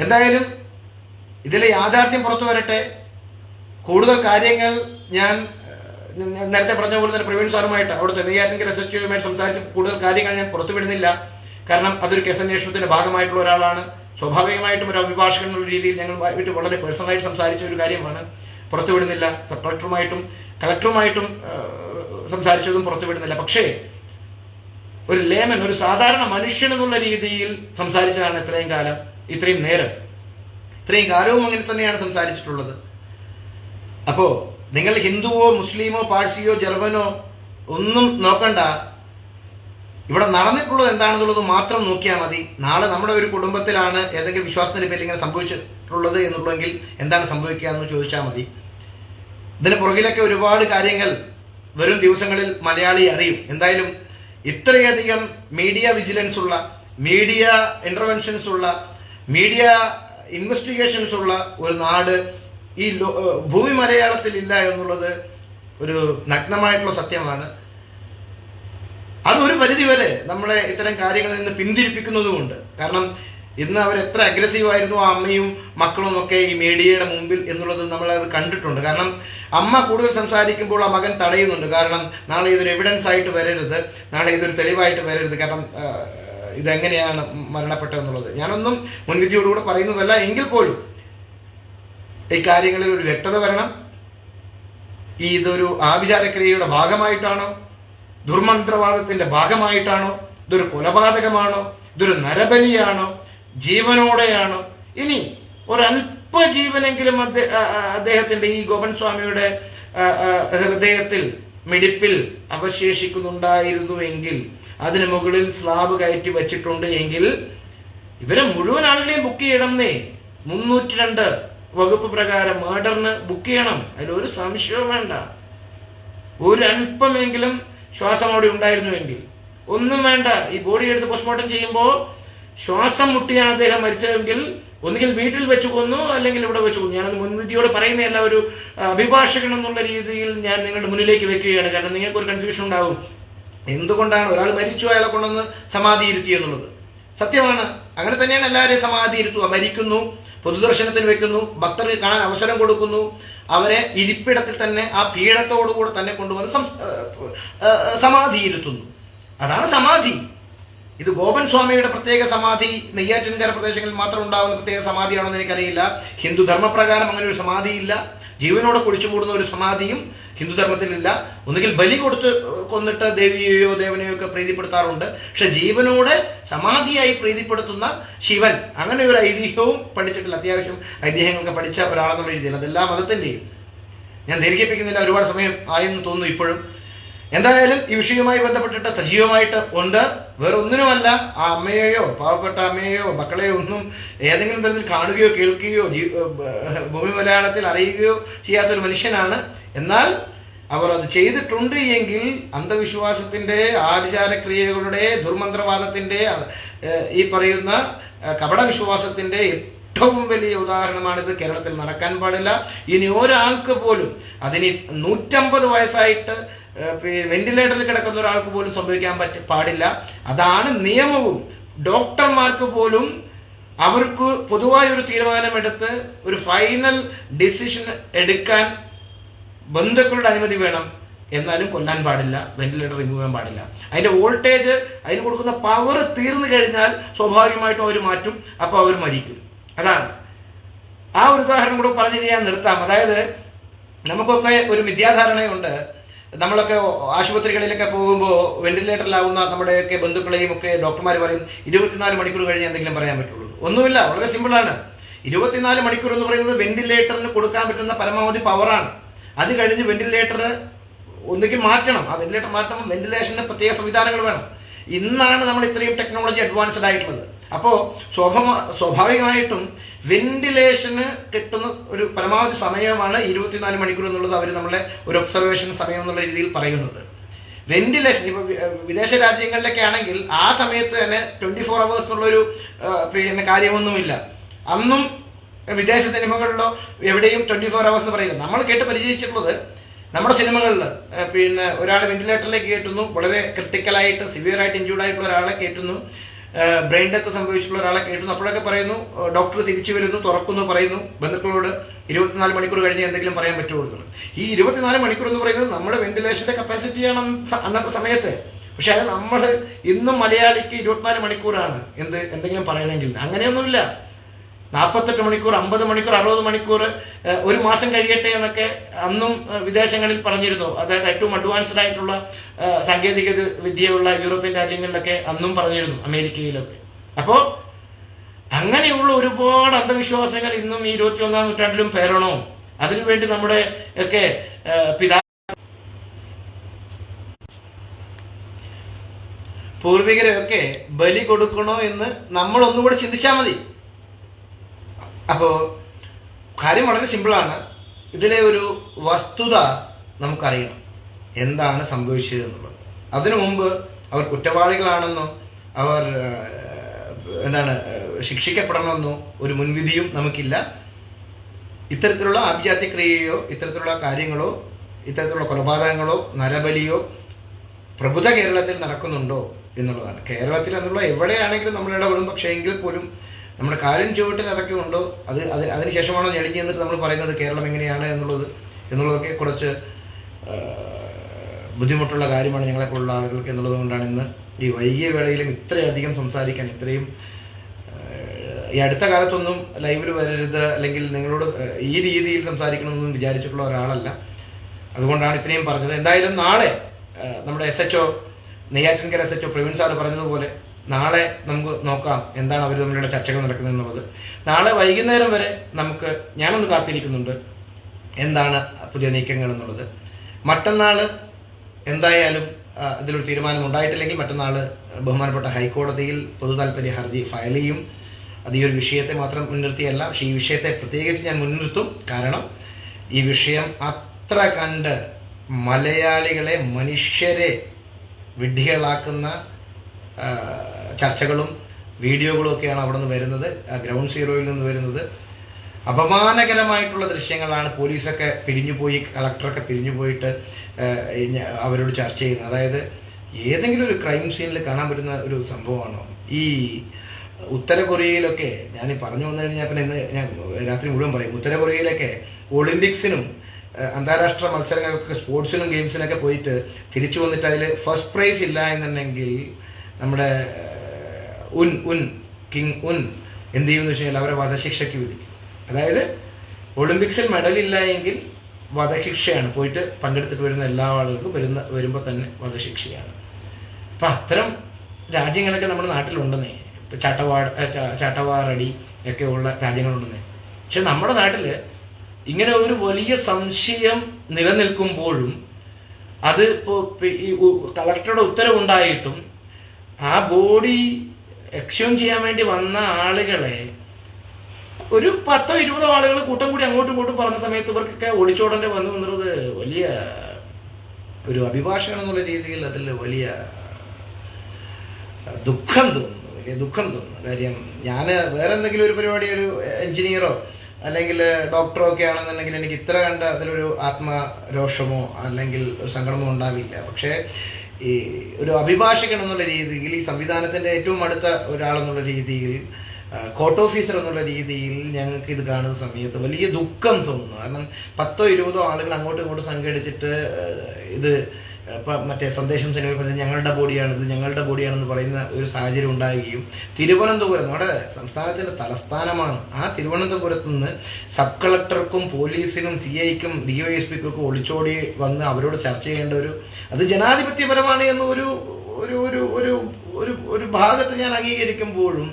എന്തായാലും ഇതിലെ യാഥാർത്ഥ്യം പുറത്തു വരട്ടെ. കൂടുതൽ കാര്യങ്ങൾ ഞാൻ നേരത്തെ പറഞ്ഞ പോലെ തന്നെ പ്രവീൺ സാറുമായിട്ട്, അവിടുത്തെ നെയ്യാറ്റിൻകര SHOയുമായിട്ട് സംസാരിച്ച് കൂടുതൽ കാര്യങ്ങൾ ഞാൻ പുറത്തുവിടുന്നില്ല. കാരണം അതൊരു കേസന്വേഷണത്തിന്റെ ഭാഗമായിട്ടുള്ള ഒരാളാണ്. സ്വാഭാവികമായിട്ടും ഒരു അഭിഭാഷകൻ എന്നുള്ള രീതിയിൽ ഞങ്ങൾ വളരെ പേഴ്സണലായിട്ട് സംസാരിച്ച ഒരു കാര്യമാണ്, പുറത്തുവിടുന്നില്ല. സബ് കളക്ടറുമായിട്ടും സംസാരിച്ചതും പുറത്തുവിടുന്നില്ല. പക്ഷേ ഒരു ലേമൻ, ഒരു സാധാരണ മനുഷ്യൻ എന്നുള്ള രീതിയിൽ സംസാരിച്ചതാണ് ഇത്രയും കാലം, ഇത്രയും നേരം, ഇത്രയും കാലവും അങ്ങനെ തന്നെയാണ് സംസാരിച്ചിട്ടുള്ളത്. അപ്പോ നിങ്ങൾ ഹിന്ദുവോ മുസ്ലിമോ പാഴ്സിയോ ജർമ്മനോ ഒന്നും നോക്കണ്ട. ഇവിടെ നടന്നിട്ടുള്ളത് എന്താണെന്നുള്ളത് മാത്രം നോക്കിയാൽ മതി. നാളെ നമ്മുടെ ഒരു കുടുംബത്തിലാണ് ഏതെങ്കിലും വിശ്വാസത്തിന്റെ പേരിൽ ഇങ്ങനെ സംഭവിച്ചിട്ടുള്ളത് എന്നുള്ളെങ്കിൽ എന്താണ് സംഭവിക്കുക എന്ന് ചോദിച്ചാൽ മതി. ഇതിന് പുറകിലൊക്കെ ഒരുപാട് കാര്യങ്ങൾ വരും ദിവസങ്ങളിൽ മലയാളി അറിയും. എന്തായാലും ഇത്രയധികം മീഡിയ വിജിലൻസ് ഉള്ള, മീഡിയ ഇന്റർവെൻഷൻസ് ഉള്ള, മീഡിയ ഇൻവെസ്റ്റിഗേഷൻസ് ഉള്ള ഒരു നാട് ഈ ഭൂമി മലയാളത്തിൽ ഇല്ല എന്നുള്ളത് ഒരു നഗ്നമായിട്ടുള്ള സത്യമാണ്. അതൊരു പരിധിവരെ നമ്മളെ ഇത്തരം കാര്യങ്ങളിൽ നിന്ന് പിന്തിരിപ്പിക്കുന്നതുമുണ്ട്. കാരണം ഇന്ന് അവർ എത്ര അഗ്രസീവായിരുന്നു ആ അമ്മയും മക്കളും ഒക്കെ ഈ മീഡിയയുടെ മുമ്പിൽ എന്നുള്ളത് നമ്മളത് കണ്ടിട്ടുണ്ട്. കാരണം അമ്മ കൂടുതൽ സംസാരിക്കുമ്പോൾ ആ മകൻ തടയുന്നുണ്ട്. കാരണം നാളെ ഇതൊരു എവിഡൻസ് ആയിട്ട് വരരുത്, നാളെ ഇതൊരു തെളിവായിട്ട് വരരുത്, കാരണം ഇതെങ്ങനെയാണ് മരണപ്പെട്ടതെന്നുള്ളത്. ഞാനൊന്നും മുൻവിധിയോടുകൂടെ പറയുന്നതല്ല, എങ്കിൽ പോലും ഈ കാര്യങ്ങളിൽ ഒരു വ്യക്തത വരണം. ഇതൊരു ആഭിചാരക്രിയയുടെ ഭാഗമായിട്ടാണോ, ദുർമന്ത്രവാദത്തിന്റെ ഭാഗമായിട്ടാണോ, ഇതൊരു കൊലപാതകമാണോ, ഇതൊരു നരബലിയാണോ, ജീവനോടെയാണോ? ഇനി ഒരല്പജീവനെങ്കിലും അദ്ദേഹത്തിന്റെ ഈ ഗോപൻ സ്വാമിയുടെ ഹൃദയത്തിൽ, മിടിപ്പിൽ അവശേഷിക്കുന്നുണ്ടായിരുന്നു എങ്കിൽ, അതിന് മുകളിൽ സ്ലാബ് കയറ്റി വെച്ചിട്ടുണ്ട് എങ്കിൽ ഇവരെ മുഴുവൻ ആളുകളെയും ബുക്ക് ചെയ്യണമെന്നേ. 302 വകുപ്പ് പ്രകാരം മർഡറിന് ബുക്ക് ചെയ്യണം. അതിലൊരു സംശയവും വേണ്ട. ഒരു അല്പമെങ്കിലും ശ്വാസം അവിടെ ഉണ്ടായിരുന്നുവെങ്കിൽ ഒന്നും വേണ്ട. ഈ ബോഡി എടുത്ത് പോസ്റ്റ്മോർട്ടം ചെയ്യുമ്പോൾ ശ്വാസം മുട്ടിയാണ് അദ്ദേഹം മരിച്ചതെങ്കിൽ ഒന്നുകിൽ വീട്ടിൽ വെച്ച് കൊന്നു, അല്ലെങ്കിൽ ഇവിടെ വെച്ച് കൊന്നു. ഞാനത് മുൻവിധിയോട് പറയുന്നതല്ല, ഒരു അഭിഭാഷകൻ എന്നുള്ള രീതിയിൽ ഞാൻ നിങ്ങളുടെ മുന്നിലേക്ക് വെക്കുകയാണ്. കാരണം നിങ്ങൾക്ക് ഒരു കൺഫ്യൂഷൻ ഉണ്ടാകും, എന്തുകൊണ്ടാണ് ഒരാൾ മരിച്ചു അയാളെ കൊണ്ടൊന്ന് സമാധി ഇരുത്തി എന്നുള്ളത്. സത്യമാണ്, അങ്ങനെ തന്നെയാണ് എല്ലാവരെയും സമാധി ഇരുത്തുക. മരിക്കുന്നു, പൊതുദർശനത്തിന് വെക്കുന്നു, ഭക്തർക്ക് കാണാൻ അവസരം കൊടുക്കുന്നു, അവരെ ഇരിപ്പിടത്തിൽ തന്നെ ആ പീഠത്തോടുകൂടെ തന്നെ കൊണ്ടുവന്ന് സമാധി ഇരുത്തുന്നു. അതാണ് സമാധി. ഇത് ഗോപൻ സ്വാമിയുടെ പ്രത്യേക സമാധി നെയ്യാറ്റിൻകര പ്രദേശങ്ങളിൽ മാത്രം ഉണ്ടാകുന്ന പ്രത്യേക സമാധിയാണോ എന്ന് എനിക്കറിയില്ല. ഹിന്ദു ധർമ്മപ്രകാരം അങ്ങനെ ഒരു സമാധിയില്ല. ജീവനോടെ കുഴിച്ചുമൂടുന്ന ഒരു സമാധിയും ഹിന്ദുധർമ്മത്തിലില്ല. ഒന്നുകിൽ ബലി കൊടുത്ത് കൊന്നിട്ട് ദേവിയെയോ ദേവനെയോ ഒക്കെ പ്രീതിപ്പെടുത്താറുണ്ട്. പക്ഷെ ജീവനോടെ സമാധിയായി പ്രീതിപ്പെടുത്തുന്ന ശിവൻ, അങ്ങനെ ഒരു ഐതിഹ്യവും പഠിച്ചിട്ടില്ല. അത്യാവശ്യം ഐതിഹ്യങ്ങളൊക്കെ പഠിച്ച ഒരാളെന്നുള്ള രീതിയിൽ അതെല്ലാ മതത്തിന്റെയും. ഞാൻ ദീർഘിപ്പിക്കുന്നില്ല, ഒരുപാട് സമയം ആയെന്ന് തോന്നുന്നു ഇപ്പോഴും. എന്തായാലും ഈ വിഷയവുമായി ബന്ധപ്പെട്ടിട്ട് സജീവമായിട്ട് ഉണ്ട്. വേറെ ഒന്നിനുമല്ല, ആ അമ്മയെയോ പാവപ്പെട്ട അമ്മയെയോ മക്കളെയോ ഒന്നും ഏതെങ്കിലും തരത്തിൽ കാണുകയോ കേൾക്കുകയോ ഭൂമി മലയാളത്തിൽ അറിയുകയോ ചെയ്യാത്തൊരു മനുഷ്യനാണ്. എന്നാൽ അവർ അത് ചെയ്തിട്ടുണ്ട് എങ്കിൽ അന്ധവിശ്വാസത്തിന്റെ, ആചാരക്രിയകളുടെ, ദുർമന്ത്രവാദത്തിന്റെ, ഈ പറയുന്ന കപട വിശ്വാസത്തിന്റെ ഏറ്റവും വലിയ ഉദാഹരണമാണിത്. കേരളത്തിൽ നടക്കാൻ പാടില്ല. ഇനി ഒരാൾക്ക് പോലും, അതിന് 150 വയസ്സായിട്ട് വെന്റിലേറ്ററിൽ കിടക്കുന്ന ഒരാൾക്ക് പോലും സംഭവിക്കാൻ പാടില്ല. അതാണ് നിയമവും. ഡോക്ടർമാർക്ക് പോലും അവർക്ക് പൊതുവായ ഒരു തീരുമാനമെടുത്ത് ഒരു ഫൈനൽ ഡിസിഷൻ എടുക്കാൻ ബന്ധുക്കളുടെ അനുമതി വേണം. എന്നാലും കൊല്ലാൻ പാടില്ല, വെന്റിലേറ്റർ റിമൂവ് ചെയ്യാൻ പാടില്ല. അതിന്റെ വോൾട്ടേജ്, അതിന് കൊടുക്കുന്ന പവർ തീർന്നു കഴിഞ്ഞാൽ സ്വാഭാവികമായിട്ടും അവർ മാറ്റും, അപ്പൊ അവർ മരിക്കും. അതാണ്. ആ ഒരു ഉദാഹരണം കൂടെ പറഞ്ഞു ഞാൻ നിർത്താം. അതായത് നമുക്കൊക്കെ ഒരു മിഥ്യാധാരണയുണ്ട്. നമ്മളൊക്കെ ആശുപത്രികളിലൊക്കെ പോകുമ്പോൾ വെന്റിലേറ്ററിലാവുന്ന നമ്മുടെയൊക്കെ ബന്ധുക്കളെയും ഒക്കെ ഡോക്ടർമാർ പറയും 24 മണിക്കൂർ കഴിഞ്ഞ് എന്തെങ്കിലും പറയാൻ പറ്റുള്ളൂ. ഒന്നുമില്ല, വളരെ സിമ്പിളാണ്. 24 മണിക്കൂർ എന്ന് പറയുന്നത് വെന്റിലേറ്ററിന് കൊടുക്കാൻ പറ്റുന്ന പരമാവധി പവറാണ്. അത് കഴിഞ്ഞ് വെന്റിലേറ്റർ ഒന്നുകിൽ മാറ്റണം. ആ വെന്റിലേറ്റർ മാറ്റണം, വെന്റിലേഷന് പ്രത്യേക സംവിധാനങ്ങൾ വേണം. ഇന്നാണ് നമ്മൾ ഇത്രയും ടെക്നോളജി അഡ്വാൻസ്ഡ് ആയിട്ടുള്ളത്. അപ്പോൾ സ്വാഭാവികമായിട്ടും വെന്റിലേഷന് കിട്ടുന്ന ഒരു പരമാവധി സമയമാണ് 24 മണിക്കൂർ എന്നുള്ളത് അവർ നമ്മളെ ഒരു ഒബ്സർവേഷൻ സമയം എന്നുള്ള രീതിയിൽ പറയുന്നത്. വെന്റിലേഷൻ ഇപ്പൊ വിദേശ രാജ്യങ്ങളിലൊക്കെ ആണെങ്കിൽ ആ സമയത്ത് തന്നെ 24 hours എന്നുള്ളൊരു കാര്യമൊന്നുമില്ല. അന്നും വിദേശ സിനിമകളിലോ എവിടെയും 24 hours എന്ന് പറയുന്നത് നമ്മൾ കേട്ട് പരിചയിച്ചിട്ടുള്ളത്. നമ്മുടെ സിനിമകളിൽ ഒരാളെ വെന്റിലേറ്ററിലേക്ക് കയറ്റുന്നു, വളരെ ക്രിട്ടിക്കലായിട്ട് സിവിയർ ആയിട്ട് ഇഞ്ചൂർഡ് ആയിട്ടുള്ള ഒരാളെ കയറ്റുന്നു, ബ്രെയിൻ ഡെത്ത് സംഭവിച്ചിട്ടുള്ള ഒരാളെ കേട്ടുന്നു. അപ്പോഴൊക്കെ പറയുന്നു ഡോക്ടർ തിരിച്ചു വരുന്നു, തുറക്കുന്നു, പറയുന്നു ബന്ധുക്കളോട് 24 മണിക്കൂർ കഴിഞ്ഞ് എന്തെങ്കിലും പറയാൻ പറ്റുള്ളൂ. ഈ 24 മണിക്കൂർ എന്ന് പറയുന്നത് നമ്മുടെ വെന്റിലേഷന്റെ കപ്പാസിറ്റിയാണ് അന്നത്തെ സമയത്ത്. പക്ഷെ അത് നമ്മൾ ഇന്നും മലയാളിക്ക് 24 മണിക്കൂറാണ് എന്തെങ്കിലും പറയണമെങ്കിൽ. അങ്ങനെയൊന്നുമില്ല. 48 മണിക്കൂർ, 50 മണിക്കൂർ, 60 മണിക്കൂർ, ഒരു മാസം കഴിയട്ടെ എന്നൊക്കെ അന്നും വിദേശങ്ങളിൽ പറഞ്ഞിരുന്നു. അതായത് ഏറ്റവും അഡ്വാൻസ്ഡ് ആയിട്ടുള്ള സാങ്കേതിക വിദ്യയുള്ള യൂറോപ്യൻ രാജ്യങ്ങളിലൊക്കെ അന്നും പറഞ്ഞിരുന്നു, അമേരിക്കയിലൊക്കെ. അപ്പോ അങ്ങനെയുള്ള ഒരുപാട് അന്ധവിശ്വാസങ്ങൾ ഇന്നും ഈ 21ാം നൂറ്റാണ്ടിലും പേരണോ? അതിനുവേണ്ടി നമ്മുടെ ഒക്കെ പൂർവികരെയൊക്കെ ബലി കൊടുക്കണോ എന്ന് നമ്മൾ ഒന്നുകൂടെ ചിന്തിച്ചാൽ മതി. അപ്പോ കാര്യം വളരെ സിമ്പിളാണ്. ഇതിലെ ഒരു വസ്തുത നമുക്കറിയണം. എന്താണ് സംഭവിച്ചത് എന്നുള്ളത്. അതിനു മുമ്പ് അവർ കുറ്റവാളികളാണെന്നോ അവർ ശിക്ഷിക്കപ്പെടണമെന്നോ ഒരു മുൻവിധിയും നമുക്കില്ല. ഇത്തരത്തിലുള്ള ആഭിജാത്യക്രിയയോ ഇത്തരത്തിലുള്ള കാര്യങ്ങളോ ഇത്തരത്തിലുള്ള കൊലപാതകങ്ങളോ നരബലിയോ പ്രബുദ്ധ കേരളത്തിൽ നടക്കുന്നുണ്ടോ എന്നുള്ളതാണ്. കേരളത്തിൽ എന്നുള്ള എവിടെയാണെങ്കിലും നമ്മൾ ഇടപെടും. പക്ഷേ എങ്കിൽ പോലും നമ്മുടെ കാര്യം ചുവട്ടിൽ ഇറക്കിയുണ്ടോ അതിനുശേഷമാണോ ഞെളിഞ്ഞു എന്നിട്ട് നമ്മൾ പറയുന്നത് കേരളം എങ്ങനെയാണ് എന്നുള്ളതൊക്കെ കുറച്ച് ബുദ്ധിമുട്ടുള്ള കാര്യമാണ് ഞങ്ങളെപ്പോലുള്ള ആളുകൾക്ക് എന്നുള്ളത് കൊണ്ടാണ് ഇന്ന് ഈ വൈകിയ വേളയിലും ഇത്രയധികം സംസാരിക്കാൻ ഇത്രയും ഈ അടുത്ത കാലത്തൊന്നും ലൈവിൽ വരരുത് അല്ലെങ്കിൽ നിങ്ങളോട് ഈ രീതിയിൽ സംസാരിക്കണമെന്നും വിചാരിച്ചിട്ടുള്ള ഒരാളല്ല. അതുകൊണ്ടാണ് ഇത്രയും പറഞ്ഞത്. എന്തായാലും നാളെ നമ്മുടെ SHO Neyyattinkara SHO Praveen sir പറഞ്ഞതുപോലെ നാളെ നമുക്ക് നോക്കാം എന്താണ് അവർ തമ്മിലുള്ള ചർച്ചകൾ നടക്കുന്നത് എന്നുള്ളത്. നാളെ വൈകുന്നേരം വരെ ഞാനൊന്ന് കാത്തിരിക്കുന്നുണ്ട് എന്താണ് പുതിയ നീക്കങ്ങൾ എന്നുള്ളത്. മറ്റന്നാൾ എന്തായാലും ഇതിലൊരു തീരുമാനം ഉണ്ടായിട്ടില്ലെങ്കിൽ മറ്റന്നാൾ ബഹുമാനപ്പെട്ട ഹൈക്കോടതിയിൽ പൊതു താൽപര്യ ഹർജി ഫയൽ ചെയ്യും. അത് ഈ ഒരു വിഷയത്തെ മാത്രം മുൻനിർത്തിയല്ല, പക്ഷേ ഈ വിഷയത്തെ പ്രത്യേകിച്ച് ഞാൻ മുൻനിർത്തും. കാരണം ഈ വിഷയം അത്ര കണ്ട് മലയാളികളെ മനുഷ്യരെ വിഡ്ഢികളാക്കുന്ന ചർച്ചകളും വീഡിയോകളും ഒക്കെയാണ് അവിടെ നിന്ന് വരുന്നത്, ഗ്രൗണ്ട് സീറോയിൽ നിന്ന് വരുന്നത്. അപമാനകരമായിട്ടുള്ള ദൃശ്യങ്ങളാണ്. പോലീസൊക്കെ പിരിഞ്ഞുപോയി, കളക്ടറൊക്കെ പിരിഞ്ഞു പോയിട്ട് അവരോട് ചർച്ച ചെയ്യുന്നത്. അതായത് ഏതെങ്കിലും ഒരു ക്രൈം സീനിൽ കാണാൻ പറ്റുന്ന ഒരു സംഭവമാണോ ഈ ഉത്തര കൊറിയയിലൊക്കെ? ഞാൻ പറഞ്ഞു വന്നു കഴിഞ്ഞാൽ പിന്നെ ഇന്ന് ഞാൻ രാത്രി മുഴുവൻ പറയും. ഉത്തര കൊറിയയിലൊക്കെ ഒളിമ്പിക്സിനും അന്താരാഷ്ട്ര മത്സരങ്ങൾക്ക് സ്പോർട്സിനും ഗെയിംസിനൊക്കെ പോയിട്ട് തിരിച്ചു വന്നിട്ട് അതിൽ ഫസ്റ്റ് പ്രൈസ് ഇല്ല എന്നുണ്ടെങ്കിൽ നമ്മുടെ കിങ് എന്ത് ചെയ്യുമെന്ന് വെച്ച് കഴിഞ്ഞാൽ അവരെ വധശിക്ഷയ്ക്ക് വിധിക്കും. അതായത് ഒളിമ്പിക്സിൽ മെഡൽ ഇല്ല എങ്കിൽ വധശിക്ഷയാണ്. പോയിട്ട് പങ്കെടുത്തിട്ട് വരുന്ന എല്ലാ ആളുകൾക്കും വരുമ്പോൾ തന്നെ വധശിക്ഷയാണ്. അപ്പം അത്തരം രാജ്യങ്ങളൊക്കെ നമ്മുടെ നാട്ടിലുണ്ടെന്നേ. ഇപ്പം ചാട്ടവാറടി ഒക്കെ ഉള്ള രാജ്യങ്ങളുണ്ടെന്നേ. പക്ഷെ നമ്മുടെ നാട്ടിൽ ഇങ്ങനെ ഒരു വലിയ സംശയം നിലനിൽക്കുമ്പോഴും അത് ഇപ്പോൾ ഈ കളക്ടറുടെ ഉത്തരവുണ്ടായിട്ടും ആ ബോഡി എക്സ്ഹ്യൂം ചെയ്യാൻ വേണ്ടി വന്ന ആളുകളെ ഒരു 10-20 ആളുകൾ കൂട്ടം കൂടി അങ്ങോട്ടും ഇങ്ങോട്ടും പറഞ്ഞ സമയത്ത് ഇവർക്കൊക്കെ ഒളിച്ചോടേണ്ടി വന്നു എന്നുള്ളത് വലിയ ഒരു അഭിഭാഷകൻ എന്നുള്ള രീതിയിൽ അതിൽ വലിയ ദുഃഖം തോന്നുന്നു. കാര്യം ഞാൻ വേറെ എന്തെങ്കിലും ഒരു പരിപാടി, ഒരു എഞ്ചിനീയറോ അല്ലെങ്കിൽ ഡോക്ടറോ ഒക്കെ ആണെന്നുണ്ടെങ്കിൽ എനിക്ക് ഇത്ര കണ്ട അതിലൊരു ആത്മരോഷമോ അല്ലെങ്കിൽ ഒരു സങ്കടമോ ഉണ്ടാവില്ല. പക്ഷേ ഈ ഒരു അഭിഭാഷകൻ എന്നുള്ള രീതിയിൽ, ഈ സംവിധാനത്തിൻ്റെ ഏറ്റവും അടുത്ത ഒരാളെന്നുള്ള രീതിയിൽ, കോർട്ട് ഓഫീസർ എന്നുള്ള രീതിയിൽ ഞങ്ങൾക്ക് ഇത് കാണുന്ന സമയത്ത് വലിയ ദുഃഖം തോന്നുന്നു. കാരണം 10-20 ആളുകൾ അങ്ങോട്ടും ഇങ്ങോട്ടും സംഘടിച്ചിട്ട് ഇത് മറ്റേ സന്ദേശം സിനിമ പറഞ്ഞാൽ ഞങ്ങളുടെ ബോഡിയാണെന്ന് പറയുന്ന ഒരു സാഹചര്യം ഉണ്ടാവുകയും തിരുവനന്തപുരം നമ്മുടെ സംസ്ഥാനത്തിന്റെ തലസ്ഥാനമാണ്. ആ തിരുവനന്തപുരത്ത് നിന്ന് സബ് കളക്ടർക്കും പോലീസിനും CIക്കും DYSPക്കും ഒക്കെ ഒളിച്ചോടി വന്ന് അവരോട് ചർച്ച ചെയ്യേണ്ട അത് ജനാധിപത്യപരമാണ് എന്ന് ഒരു ഭാഗത്ത് ഞാൻ അംഗീകരിക്കുമ്പോഴും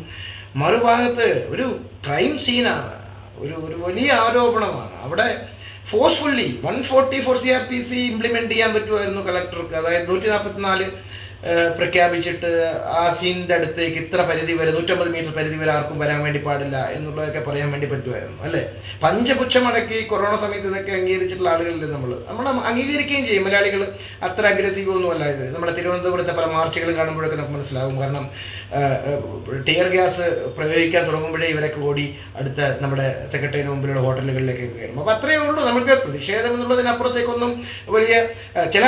മറുഭാഗത്ത് ഒരു ക്രൈം സീനാണ്, ഒരു വലിയ ആരോപണമാണ്. അവിടെ ഫോഴ്സ്ഫുള്ളി 144 CRPC ഇംപ്ലിമെന്റ് ചെയ്യാൻ പറ്റുമായിരുന്നു കളക്ടർക്ക്. അതായത് 144 പ്രഖ്യാപിച്ചിട്ട് ആ സീനിന്റെ അടുത്തേക്ക് ഇത്ര പരിധി വരെ 150 മീറ്റർ പരിധി വരെ ആർക്കും വരാൻ വേണ്ടി പാടില്ല എന്നുള്ളതൊക്കെ പറയാൻ വേണ്ടി പറ്റുമായിരുന്നു അല്ലേ. പഞ്ചപുച്ഛമടക്കി കൊറോണ സമയത്ത് ഇതൊക്കെ അംഗീകരിച്ചിട്ടുള്ള ആളുകളിൽ നമ്മൾ അംഗീകരിക്കുകയും ചെയ്യും. മലയാളികൾ അത്ര അഗ്രസീവ് ഒന്നും അല്ല. ഇത് നമ്മുടെ തിരുവനന്തപുരത്തെ പല മാർച്ചുകൾ കാണുമ്പോഴൊക്കെ നമുക്ക് മനസ്സിലാകും. കാരണം ടിയർ ഗ്യാസ് പ്രയോഗിക്കാൻ തുടങ്ങുമ്പോഴേ ഇവരൊക്കെ ഓടി അടുത്ത നമ്മുടെ സെക്രട്ടറിയുടെ മുമ്പിലുള്ള ഹോട്ടലുകളിലേക്കൊക്കെ കയറും. അപ്പൊ അത്രയേ ഉള്ളൂ. നമുക്ക് പ്രതിഷേധം എന്നുള്ളതിനപ്പുറത്തേക്കൊന്നും വലിയ ചില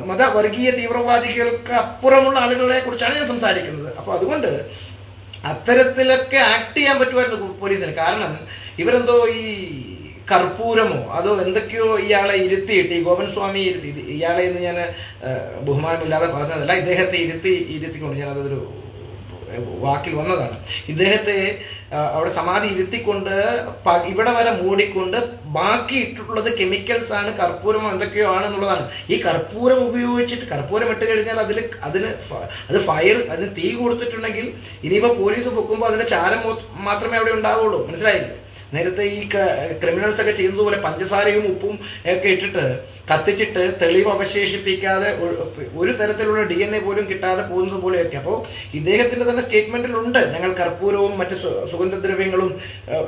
മതവർഗീയ തീവ്രവാദികൾക്ക് അപ്പുറമുള്ള ആളുകളെ കുറിച്ചാണ് ഞാൻ സംസാരിക്കുന്നത്. അപ്പൊ അതുകൊണ്ട് അത്തരത്തിലൊക്കെ ആക്ട് ചെയ്യാൻ പറ്റുമായിരുന്നു പോലീസിന്. കാരണം ഇവരെന്തോ ഈ കർപ്പൂരമോ അതോ എന്തൊക്കെയോ ഇയാളെ ഇരുത്തിയിട്ട്, ഈ ഗോപൻ സ്വാമി ഇയാളെ ഇന്ന് ഞാൻ ബഹുമാനമില്ലാതെ പറഞ്ഞതല്ല, ഇദ്ദേഹത്തെ ഇരുത്തിക്കൊണ്ട് ഞാനതൊരു വാക്കിൽ വന്നതാണ്. ഇദ്ദേഹത്തെ അവിടെ സമാധി ഇരുത്തിക്കൊണ്ട് ഇവിടെ വരെ മൂടിക്കൊണ്ട് ബാക്കി ഇട്ടിട്ടുള്ളത് കെമിക്കൽസ് ആണ്, കർപ്പൂരമോ എന്തൊക്കെയോ ആണെന്നുള്ളതാണ്. ഈ കർപ്പൂരം ഉപയോഗിച്ചിട്ട് കർപ്പൂരം ഇട്ട് കഴിഞ്ഞാൽ അതിന് തീ കൊടുത്തിട്ടുണ്ടെങ്കിൽ ഇനിയിപ്പോ പോലീസ് പൊക്കുമ്പോൾ അതിന്റെ ചാരം മാത്രമേ അവിടെ ഉണ്ടാവുള്ളൂ. മനസ്സിലായില്ലേ? നേരത്തെ ഈ ക്രിമിനൽസ് ഒക്കെ ചെയ്യുന്നതുപോലെ പഞ്ചസാരയും ഉപ്പും ഒക്കെ ഇട്ടിട്ട് കത്തിച്ചിട്ട് തെളിവ് അവശേഷിപ്പിക്കാതെ ഒരു തരത്തിലുള്ള DNA പോലും കിട്ടാതെ പോകുന്നത് പോലെയൊക്കെ. അപ്പോൾ ഇദ്ദേഹത്തിന്റെ തന്നെ സ്റ്റേറ്റ്മെന്റിലുണ്ട്, ഞങ്ങൾ കർപ്പൂരവും മറ്റ് സുഗന്ധദ്രവ്യങ്ങളും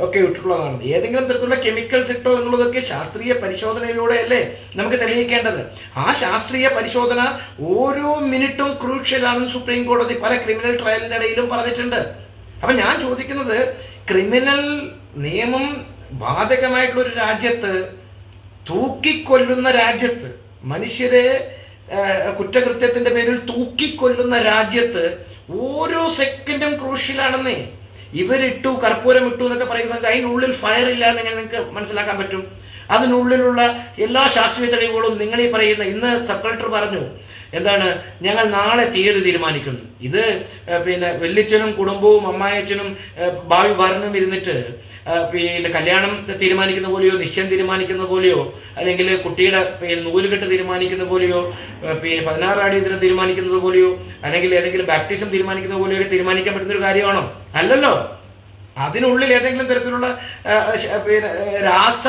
ഒക്കെ ഇട്ടിട്ടുള്ളതാണ്. ഏതെങ്കിലും തരത്തിലുള്ള കെമിക്കൽസ് ഇട്ടോ എന്നുള്ളതൊക്കെ ശാസ്ത്രീയ പരിശോധനയിലൂടെയല്ലേ നമുക്ക് തെളിയിക്കേണ്ടത്. ആ ശാസ്ത്രീയ പരിശോധന ഓരോ മിനിറ്റും ക്രൂഷ്യലാണെന്ന് സുപ്രീം കോടതി പല ക്രിമിനൽ ട്രയലിന്റെ ഇടയിലും പറഞ്ഞിട്ടുണ്ട്. അപ്പൊ ഞാൻ ചോദിക്കുന്നത്, ക്രിമിനൽ നിയമം ബാധകമായിട്ടുള്ള ഒരു രാജ്യത്ത്, തൂക്കിക്കൊല്ലുന്ന രാജ്യത്ത്, മനുഷ്യരെ കുറ്റകൃത്യത്തിന്റെ പേരിൽ തൂക്കിക്കൊല്ലുന്ന രാജ്യത്ത് ഓരോ സെക്കൻഡും ക്രൂഷ്യലാണെന്നേ. ഇവരിട്ടു, കർപ്പൂരം ഇട്ടു എന്നൊക്കെ പറയുന്നത് അതിനുള്ളിൽ ഫയർ ഇല്ല എന്ന് നിങ്ങൾക്ക് മനസ്സിലാക്കാൻ പറ്റും. അതിനുള്ളിലുള്ള എല്ലാ ശാസ്ത്രീയ തെളിവുകളും നിങ്ങൾ ഈ പറയുന്ന, ഇന്ന് സബ് കളക്ടർ പറഞ്ഞു എന്താണ്, ഞങ്ങൾ നാളെ തീയതി തീരുമാനിക്കുന്നു. ഇത് പിന്നെ വല്യച്ഛനും കുടുംബവും അമ്മായച്ഛനും ഭാവി ഭരണവും ഇരുന്നിട്ട് പിന്നെ കല്യാണം തീരുമാനിക്കുന്ന പോലെയോ, നിശ്ചയം തീരുമാനിക്കുന്ന പോലെയോ, അല്ലെങ്കിൽ കുട്ടിയുടെ നൂലുകെട്ട് തീരുമാനിക്കുന്ന പോലെയോ, പിന്നെ 16 അടി ഇതിനെ തീരുമാനിക്കുന്നത് പോലെയോ, അല്ലെങ്കിൽ ഏതെങ്കിലും ബാപ്റ്റിസം തീരുമാനിക്കുന്ന പോലെയോ തീരുമാനിക്കാൻ പറ്റുന്ന ഒരു കാര്യമാണോ? അല്ലല്ലോ. അതിനുള്ളിൽ ഏതെങ്കിലും തരത്തിലുള്ള പിന്നെ രാസ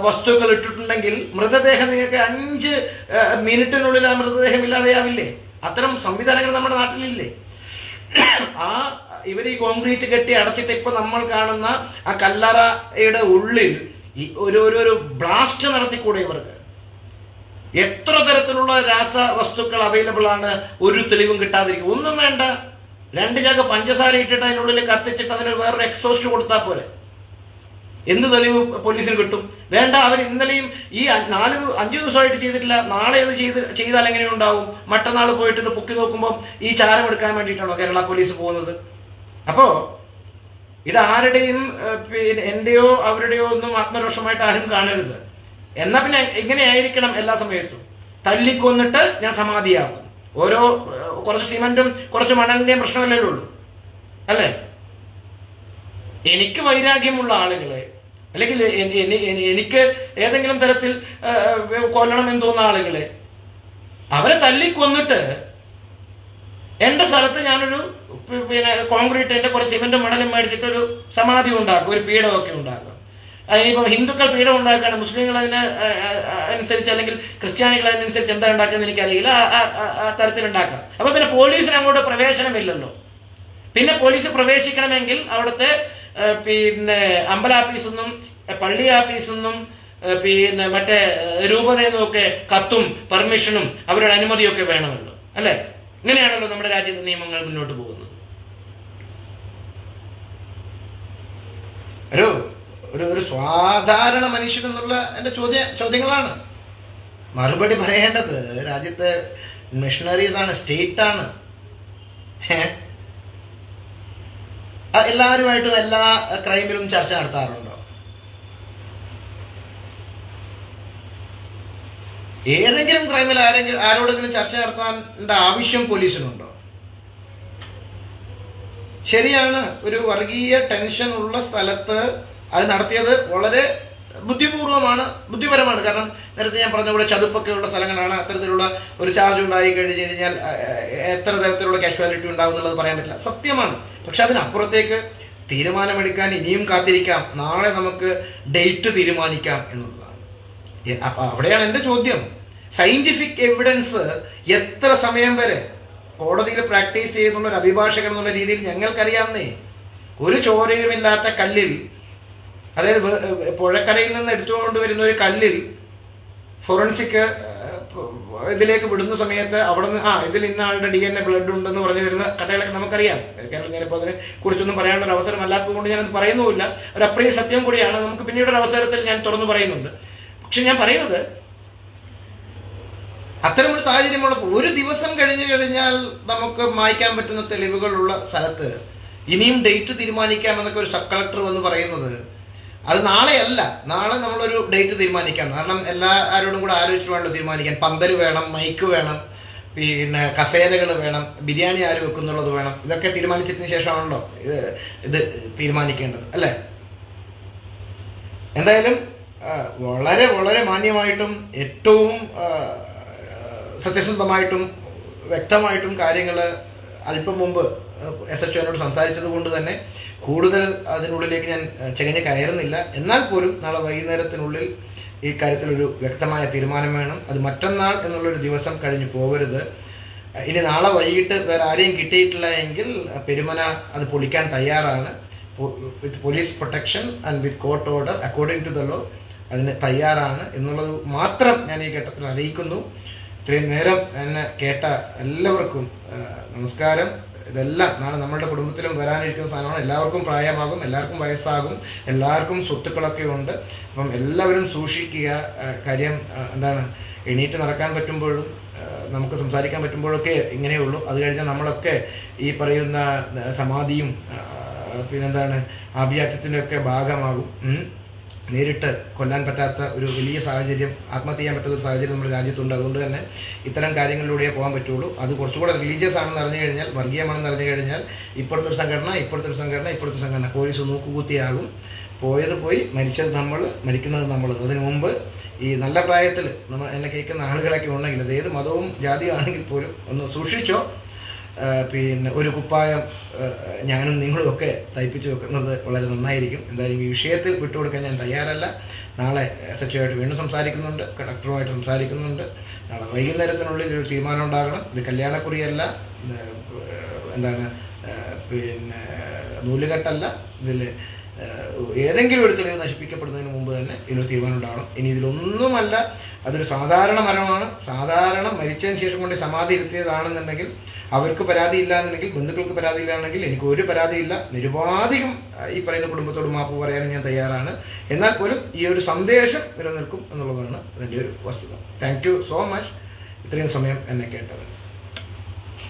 വസ്തുക്കൾ ഇട്ടിട്ടുണ്ടെങ്കിൽ മൃതദേഹം നിങ്ങൾക്ക് 5 മിനിറ്റിനുള്ളിൽ ആ മൃതദേഹം ഇല്ലാതെയാവില്ലേ? അത്തരം സംവിധാനങ്ങൾ നമ്മുടെ നാട്ടിലില്ലേ? ഇവർ ഈ കോൺക്രീറ്റ് കെട്ടി അടച്ചിട്ട് ഇപ്പൊ നമ്മൾ കാണുന്ന ആ കല്ലറയുടെ ഉള്ളിൽ ഒരു ബ്ലാസ്റ്റ് നടത്തിക്കൂടെ ഇവർക്ക്? എത്ര തരത്തിലുള്ള രാസവസ്തുക്കൾ അവൈലബിൾ ആണ്, ഒരു തെളിവും കിട്ടാതിരിക്കും. ഒന്നും വേണ്ട, 2 ചാക്ക് പഞ്ചസാര ഇട്ടിട്ട് അതിനുള്ളിൽ കത്തിച്ചിട്ട് അതിന് വേറൊരു എക്സോസ്റ്റ് കൊടുത്താൽ പോരെ. എന്ത് തെളിവ് പോലീസിന് കിട്ടും? വേണ്ട, അവർ ഇന്നലെയും ഈ 4-5 ദിവസമായിട്ട് ചെയ്തിട്ടില്ല. നാളെ ഇത് ചെയ്താൽ എങ്ങനെ ഉണ്ടാവും? മറ്റന്നാൾ പോയിട്ട് ഇത് പൊക്കി നോക്കുമ്പോൾ ഈ ചാരം എടുക്കാൻ വേണ്ടിയിട്ടാണോ കേരള പോലീസ് പോകുന്നത്? അപ്പോ ഇത് ആരുടെയും പിന്നെ എന്റെയോ അവരുടെയോ ഒന്നും ആത്മരോഷമായിട്ട് ആരും കാണരുത്. എന്നാ പിന്നെ ഇങ്ങനെ ആയിരിക്കണം എല്ലാ സമയത്തും. തല്ലിക്കൊന്നിട്ട് ഞാൻ സമാധിയാകും. കുറച്ച് സിമന്റും കുറച്ച് മണലിന്റെയും പ്രശ്നമല്ലേ ഉള്ളൂ, അല്ലേ? എനിക്ക് വൈരാഗ്യമുള്ള ആളുകളെ, അല്ലെങ്കിൽ എനിക്ക് ഏതെങ്കിലും തരത്തിൽ കൊല്ലണമെന്ന് തോന്നുന്ന ആളുകളെ, അവരെ തല്ലിക്കൊന്നിട്ട് എന്റെ സ്ഥലത്ത് ഞാനൊരു പിന്നെ കോൺക്രീറ്റിന്റെ കുറച്ച് സിമന്റും മണലും മേടിച്ചിട്ട് ഒരു സമാധി ഉണ്ടാക്കും, ഒരു പീഠമൊക്കെ ഉണ്ടാക്കും. ഇനിയിപ്പം ഹിന്ദുക്കൾ പീഠം ഉണ്ടാക്കുകയാണ്, മുസ്ലിങ്ങൾ അതിന് അനുസരിച്ച് അല്ലെങ്കിൽ ക്രിസ്ത്യാനികൾ അതിനനുസരിച്ച് എന്താ ഉണ്ടാക്കുന്നത് എനിക്കറിയില്ല, ആ തരത്തിലുണ്ടാക്കാം. അപ്പൊ പിന്നെ പോലീസിന് അങ്ങോട്ട് പ്രവേശനമില്ലല്ലോ. പിന്നെ പോലീസ് പ്രവേശിക്കണമെങ്കിൽ അവിടുത്തെ പിന്നെ അമ്പലാഫീസൊന്നും പള്ളി ആഫീസൊന്നും പിന്നെ മറ്റേ രൂപതയെന്നും ഒക്കെ കത്തും പെർമിഷനും അവരുടെ അനുമതിയൊക്കെ വേണമല്ലോ, അല്ലെ? ഇങ്ങനെയാണല്ലോ നമ്മുടെ രാജ്യത്തെ നിയമങ്ങൾ മുന്നോട്ട് പോകുന്നത്. ഒരു സാധാരണ മനുഷ്യൻ എന്നുള്ള എന്റെ ചോദ്യങ്ങളാണ് മറുപടി പറയേണ്ടത്. രാജ്യത്തെ മിഷണറീസ് ആണ്, സ്റ്റേറ്റ് ആണ്. എല്ലാവരുമായിട്ടും എല്ലാ ക്രൈമിലും ചർച്ച നടത്താറുണ്ടോ? ഏതെങ്കിലും ക്രൈമിൽ ആരോടെങ്കിലും ചർച്ച നടത്താൻ ആവശ്യം പോലീസിനുണ്ടോ? ശരിയാണ്, ഒരു വർഗീയ ടെൻഷൻ ഉള്ള സ്ഥലത്ത് അത് നടത്തിയത് വളരെ ബുദ്ധിപരമാണ്. കാരണം നേരത്തെ ഞാൻ പറഞ്ഞ പോലെ ചതുപ്പൊക്കെ ഉള്ള സ്ഥലങ്ങളാണ്. അത്തരത്തിലുള്ള ഒരു ചാർജ് ഉണ്ടായി കഴിഞ്ഞു കഴിഞ്ഞാൽ എത്ര തരത്തിലുള്ള കാഷ്വാലിറ്റി ഉണ്ടാവും എന്നുള്ളത് പറയാൻ പറ്റില്ല, സത്യമാണ്. പക്ഷെ അതിനപ്പുറത്തേക്ക് തീരുമാനമെടുക്കാൻ ഇനിയും കാത്തിരിക്കാം. നാളെ നമുക്ക് ഡേറ്റ് തീരുമാനിക്കാം എന്നുള്ളതാണ്. അപ്പൊ അവിടെയാണ് എന്റെ ചോദ്യം. സയന്റിഫിക് എവിഡൻസ് എത്ര സമയം വരെ കോടതിയിൽ പ്രാക്ടീസ് ചെയ്യുന്നുള്ള ഒരു അഭിഭാഷകൻ എന്നുള്ള രീതിയിൽ ഞങ്ങൾക്കറിയാവുന്നേ, ഒരു ചോരയുമില്ലാത്ത കല്ലിൽ, അതായത് പുഴക്കരയിൽ നിന്ന് എടുത്തുകൊണ്ട് വരുന്ന ഒരു കല്ലിൽ ഫോറൻസിക് ഇതിലേക്ക് വിടുന്ന സമയത്ത് അവിടെ നിന്ന് ഇതിൽ ഇന്ന ആളുടെ DNA ബ്ലഡ് ഉണ്ടെന്ന് പറഞ്ഞു വരുന്ന കഥകളൊക്കെ നമുക്കറിയാം. ഞാനിപ്പോൾ അതിനെ കുറിച്ചൊന്നും പറയാനുള്ള ഒരു അവസരം അല്ലാത്തത് കൊണ്ട് ഞാനത് പറയുന്നുമില്ല. ഒരു അപ്രിയ സത്യം കൂടിയാണ്. നമുക്ക് പിന്നീട് ഒരു അവസരത്തിൽ ഞാൻ തുറന്നു പറയുന്നുണ്ട്. പക്ഷെ ഞാൻ പറയുന്നത്, അത്തരമൊരു സാഹചര്യമുള്ളപ്പോൾ ഒരു ദിവസം കഴിഞ്ഞു കഴിഞ്ഞാൽ നമുക്ക് മായ്ക്കാൻ പറ്റുന്ന തെളിവുകളുള്ള സ്ഥലത്ത് ഇനിയും ഡേറ്റ് തീരുമാനിക്കാമെന്നൊക്കെ ഒരു സബ് കളക്ടർ വന്ന് പറയുന്നത്, അത് നാളെയല്ല. നാളെ നമ്മളൊരു ഡേറ്റ് തീരുമാനിക്കാം. കാരണം ആരോടും കൂടെ ആലോചിച്ച് വേണമല്ലോ തീരുമാനിക്കാൻ. പന്തൽ വേണം, മൈക്ക് വേണം, പിന്നെ കസേരകൾ വേണം, ബിരിയാണി ആര് വെക്കുന്നുള്ളത് വേണം. ഇതൊക്കെ തീരുമാനിച്ചതിന് ശേഷമാണല്ലോ ഇത് തീരുമാനിക്കേണ്ടത്, അല്ലേ? എന്തായാലും വളരെ വളരെ മാന്യമായിട്ടും ഏറ്റവും സത്യസന്ധമായിട്ടും വ്യക്തമായിട്ടും കാര്യങ്ങൾ അല്പം മുമ്പ് SHOനോട് സംസാരിച്ചത് കൊണ്ട് തന്നെ കൂടുതൽ അതിനുള്ളിലേക്ക് ഞാൻ ചെകഞ്ഞ് കയറുന്നില്ല. എന്നാൽ പോലും നാളെ വൈകുന്നേരത്തിനുള്ളിൽ ഈ കാര്യത്തിലൊരു വ്യക്തമായ തീരുമാനം വേണം. അത് മറ്റന്നാൾ എന്നുള്ളൊരു ദിവസം കഴിഞ്ഞ് പോകരുത്. ഇനി നാളെ വൈകിട്ട് വേറെ ആരെയും കിട്ടിയിട്ടില്ല എങ്കിൽ പെരുമന അത് പൊളിക്കാൻ തയ്യാറാണ്. With police protection and with court order according to the law അതിന് തയ്യാറാണ് എന്നുള്ളത് മാത്രം ഞാൻ ഈ ഘട്ടത്തിൽ അറിയിക്കുന്നു. ഇത്രയും നേരം എന്നെ കേട്ട എല്ലാവർക്കും നമസ്കാരം. ഇതെല്ലാം നാളെ നമ്മളുടെ കുടുംബത്തിലും വരാനിരിക്കുന്ന സാധനമാണ്. എല്ലാവർക്കും പ്രായമാകും, എല്ലാവർക്കും വയസ്സാകും, എല്ലാവർക്കും സ്വത്തുക്കളൊക്കെ ഉണ്ട്. അപ്പം എല്ലാവരും സൂക്ഷിക്കുക. കാര്യം എന്താണ്, എണീറ്റ് നടക്കാൻ പറ്റുമ്പോഴും നമുക്ക് സംസാരിക്കാൻ പറ്റുമ്പോഴൊക്കെ ഇങ്ങനെയുള്ളൂ. അത് കഴിഞ്ഞാൽ നമ്മളൊക്കെ ഈ പറയുന്ന സമാധിയും പിന്നെന്താണ് ആഭിജാത്യത്തിൻ്റെ ഒക്കെ ഭാഗമാകും. നേരിട്ട് കൊല്ലാൻ പറ്റാത്ത ഒരു വലിയ സാഹചര്യം, ആത്മഹത്യ ചെയ്യാൻ പറ്റുന്ന ഒരു സാഹചര്യം നമ്മുടെ രാജ്യത്തുണ്ട്. അതുകൊണ്ട് തന്നെ ഇത്തരം കാര്യങ്ങളിലൂടെ പോകാൻ പറ്റുള്ളൂ. അത് കുറച്ചുകൂടെ റിലീജിയസ് ആണെന്ന് അറിഞ്ഞു കഴിഞ്ഞാൽ, വർഗീയമാണെന്ന് അറിഞ്ഞു കഴിഞ്ഞാൽ ഇപ്പോഴത്തെ സംഘടന പോലീസ് നോക്കുകൂത്തിയാകും. പോയത് പോയി, മരിച്ചത് നമ്മൾ, മരിക്കുന്നത് നമ്മൾ. അതിനു മുമ്പ് ഈ നല്ല പ്രായത്തിൽ എന്നെ കേൾക്കുന്ന ആളുകളൊക്കെ ഉണ്ടെങ്കിൽ, അത് ഏത് മതവും ജാതിയും ആണെങ്കിൽ പോലും ഒന്ന് സൂക്ഷിച്ചോ. പിന്നെ ഒരു കുപ്പായം ഞാനും നിങ്ങളും ഒക്കെ തയ്പ്പിച്ച് വെക്കുന്നത് വളരെ നന്നായിരിക്കും. എന്തായാലും ഈ വിഷയത്തിൽ വിട്ടുകൊടുക്കാൻ ഞാൻ തയ്യാറല്ല. നാളെ SHO ആയിട്ട് വീണ്ടും സംസാരിക്കുന്നുണ്ട്, കളക്ടറുമായിട്ട് സംസാരിക്കുന്നുണ്ട്. നാളെ വൈകുന്നേരത്തിനുള്ളിൽ ഒരു തീരുമാനം ഉണ്ടാകണം. ഇത് കല്യാണക്കുറിയല്ല, എന്താണ് പിന്നെ നൂലുകെട്ടല്ല. ഇതിൽ ഏതെങ്കിലും ഒരു തെളിവ് നശിപ്പിക്കപ്പെടുന്നതിന് മുമ്പ് തന്നെ ഇതിനൊരു തീരുമാനം ഉണ്ടാവണം. ഇനി ഇതിലൊന്നുമല്ല, അതൊരു സാധാരണ മരണമാണ്. സാധാരണ മരിച്ചതിന് ശേഷം കൊണ്ട് സമാധി ഇരുത്തിയതാണെന്നുണ്ടെങ്കിൽ അവർക്ക് പരാതിയില്ല എന്നുണ്ടെങ്കിൽ, ബന്ധുക്കൾക്ക് പരാതിയില്ലാണെങ്കിൽ എനിക്ക് ഒരു പരാതിയില്ല. നിരുപാധികം ഈ പറയുന്ന കുടുംബത്തോട് മാപ്പ് പറയാനും ഞാൻ തയ്യാറാണ്. എന്നാൽ പോലും ഈ ഒരു സന്ദേശം നിലനിൽക്കും എന്നുള്ളതാണ് അതിൻ്റെ ഒരു വസ്തുത. താങ്ക് യു സോ മച്ച് ഇത്രയും സമയം എന്നെ കേട്ടത്.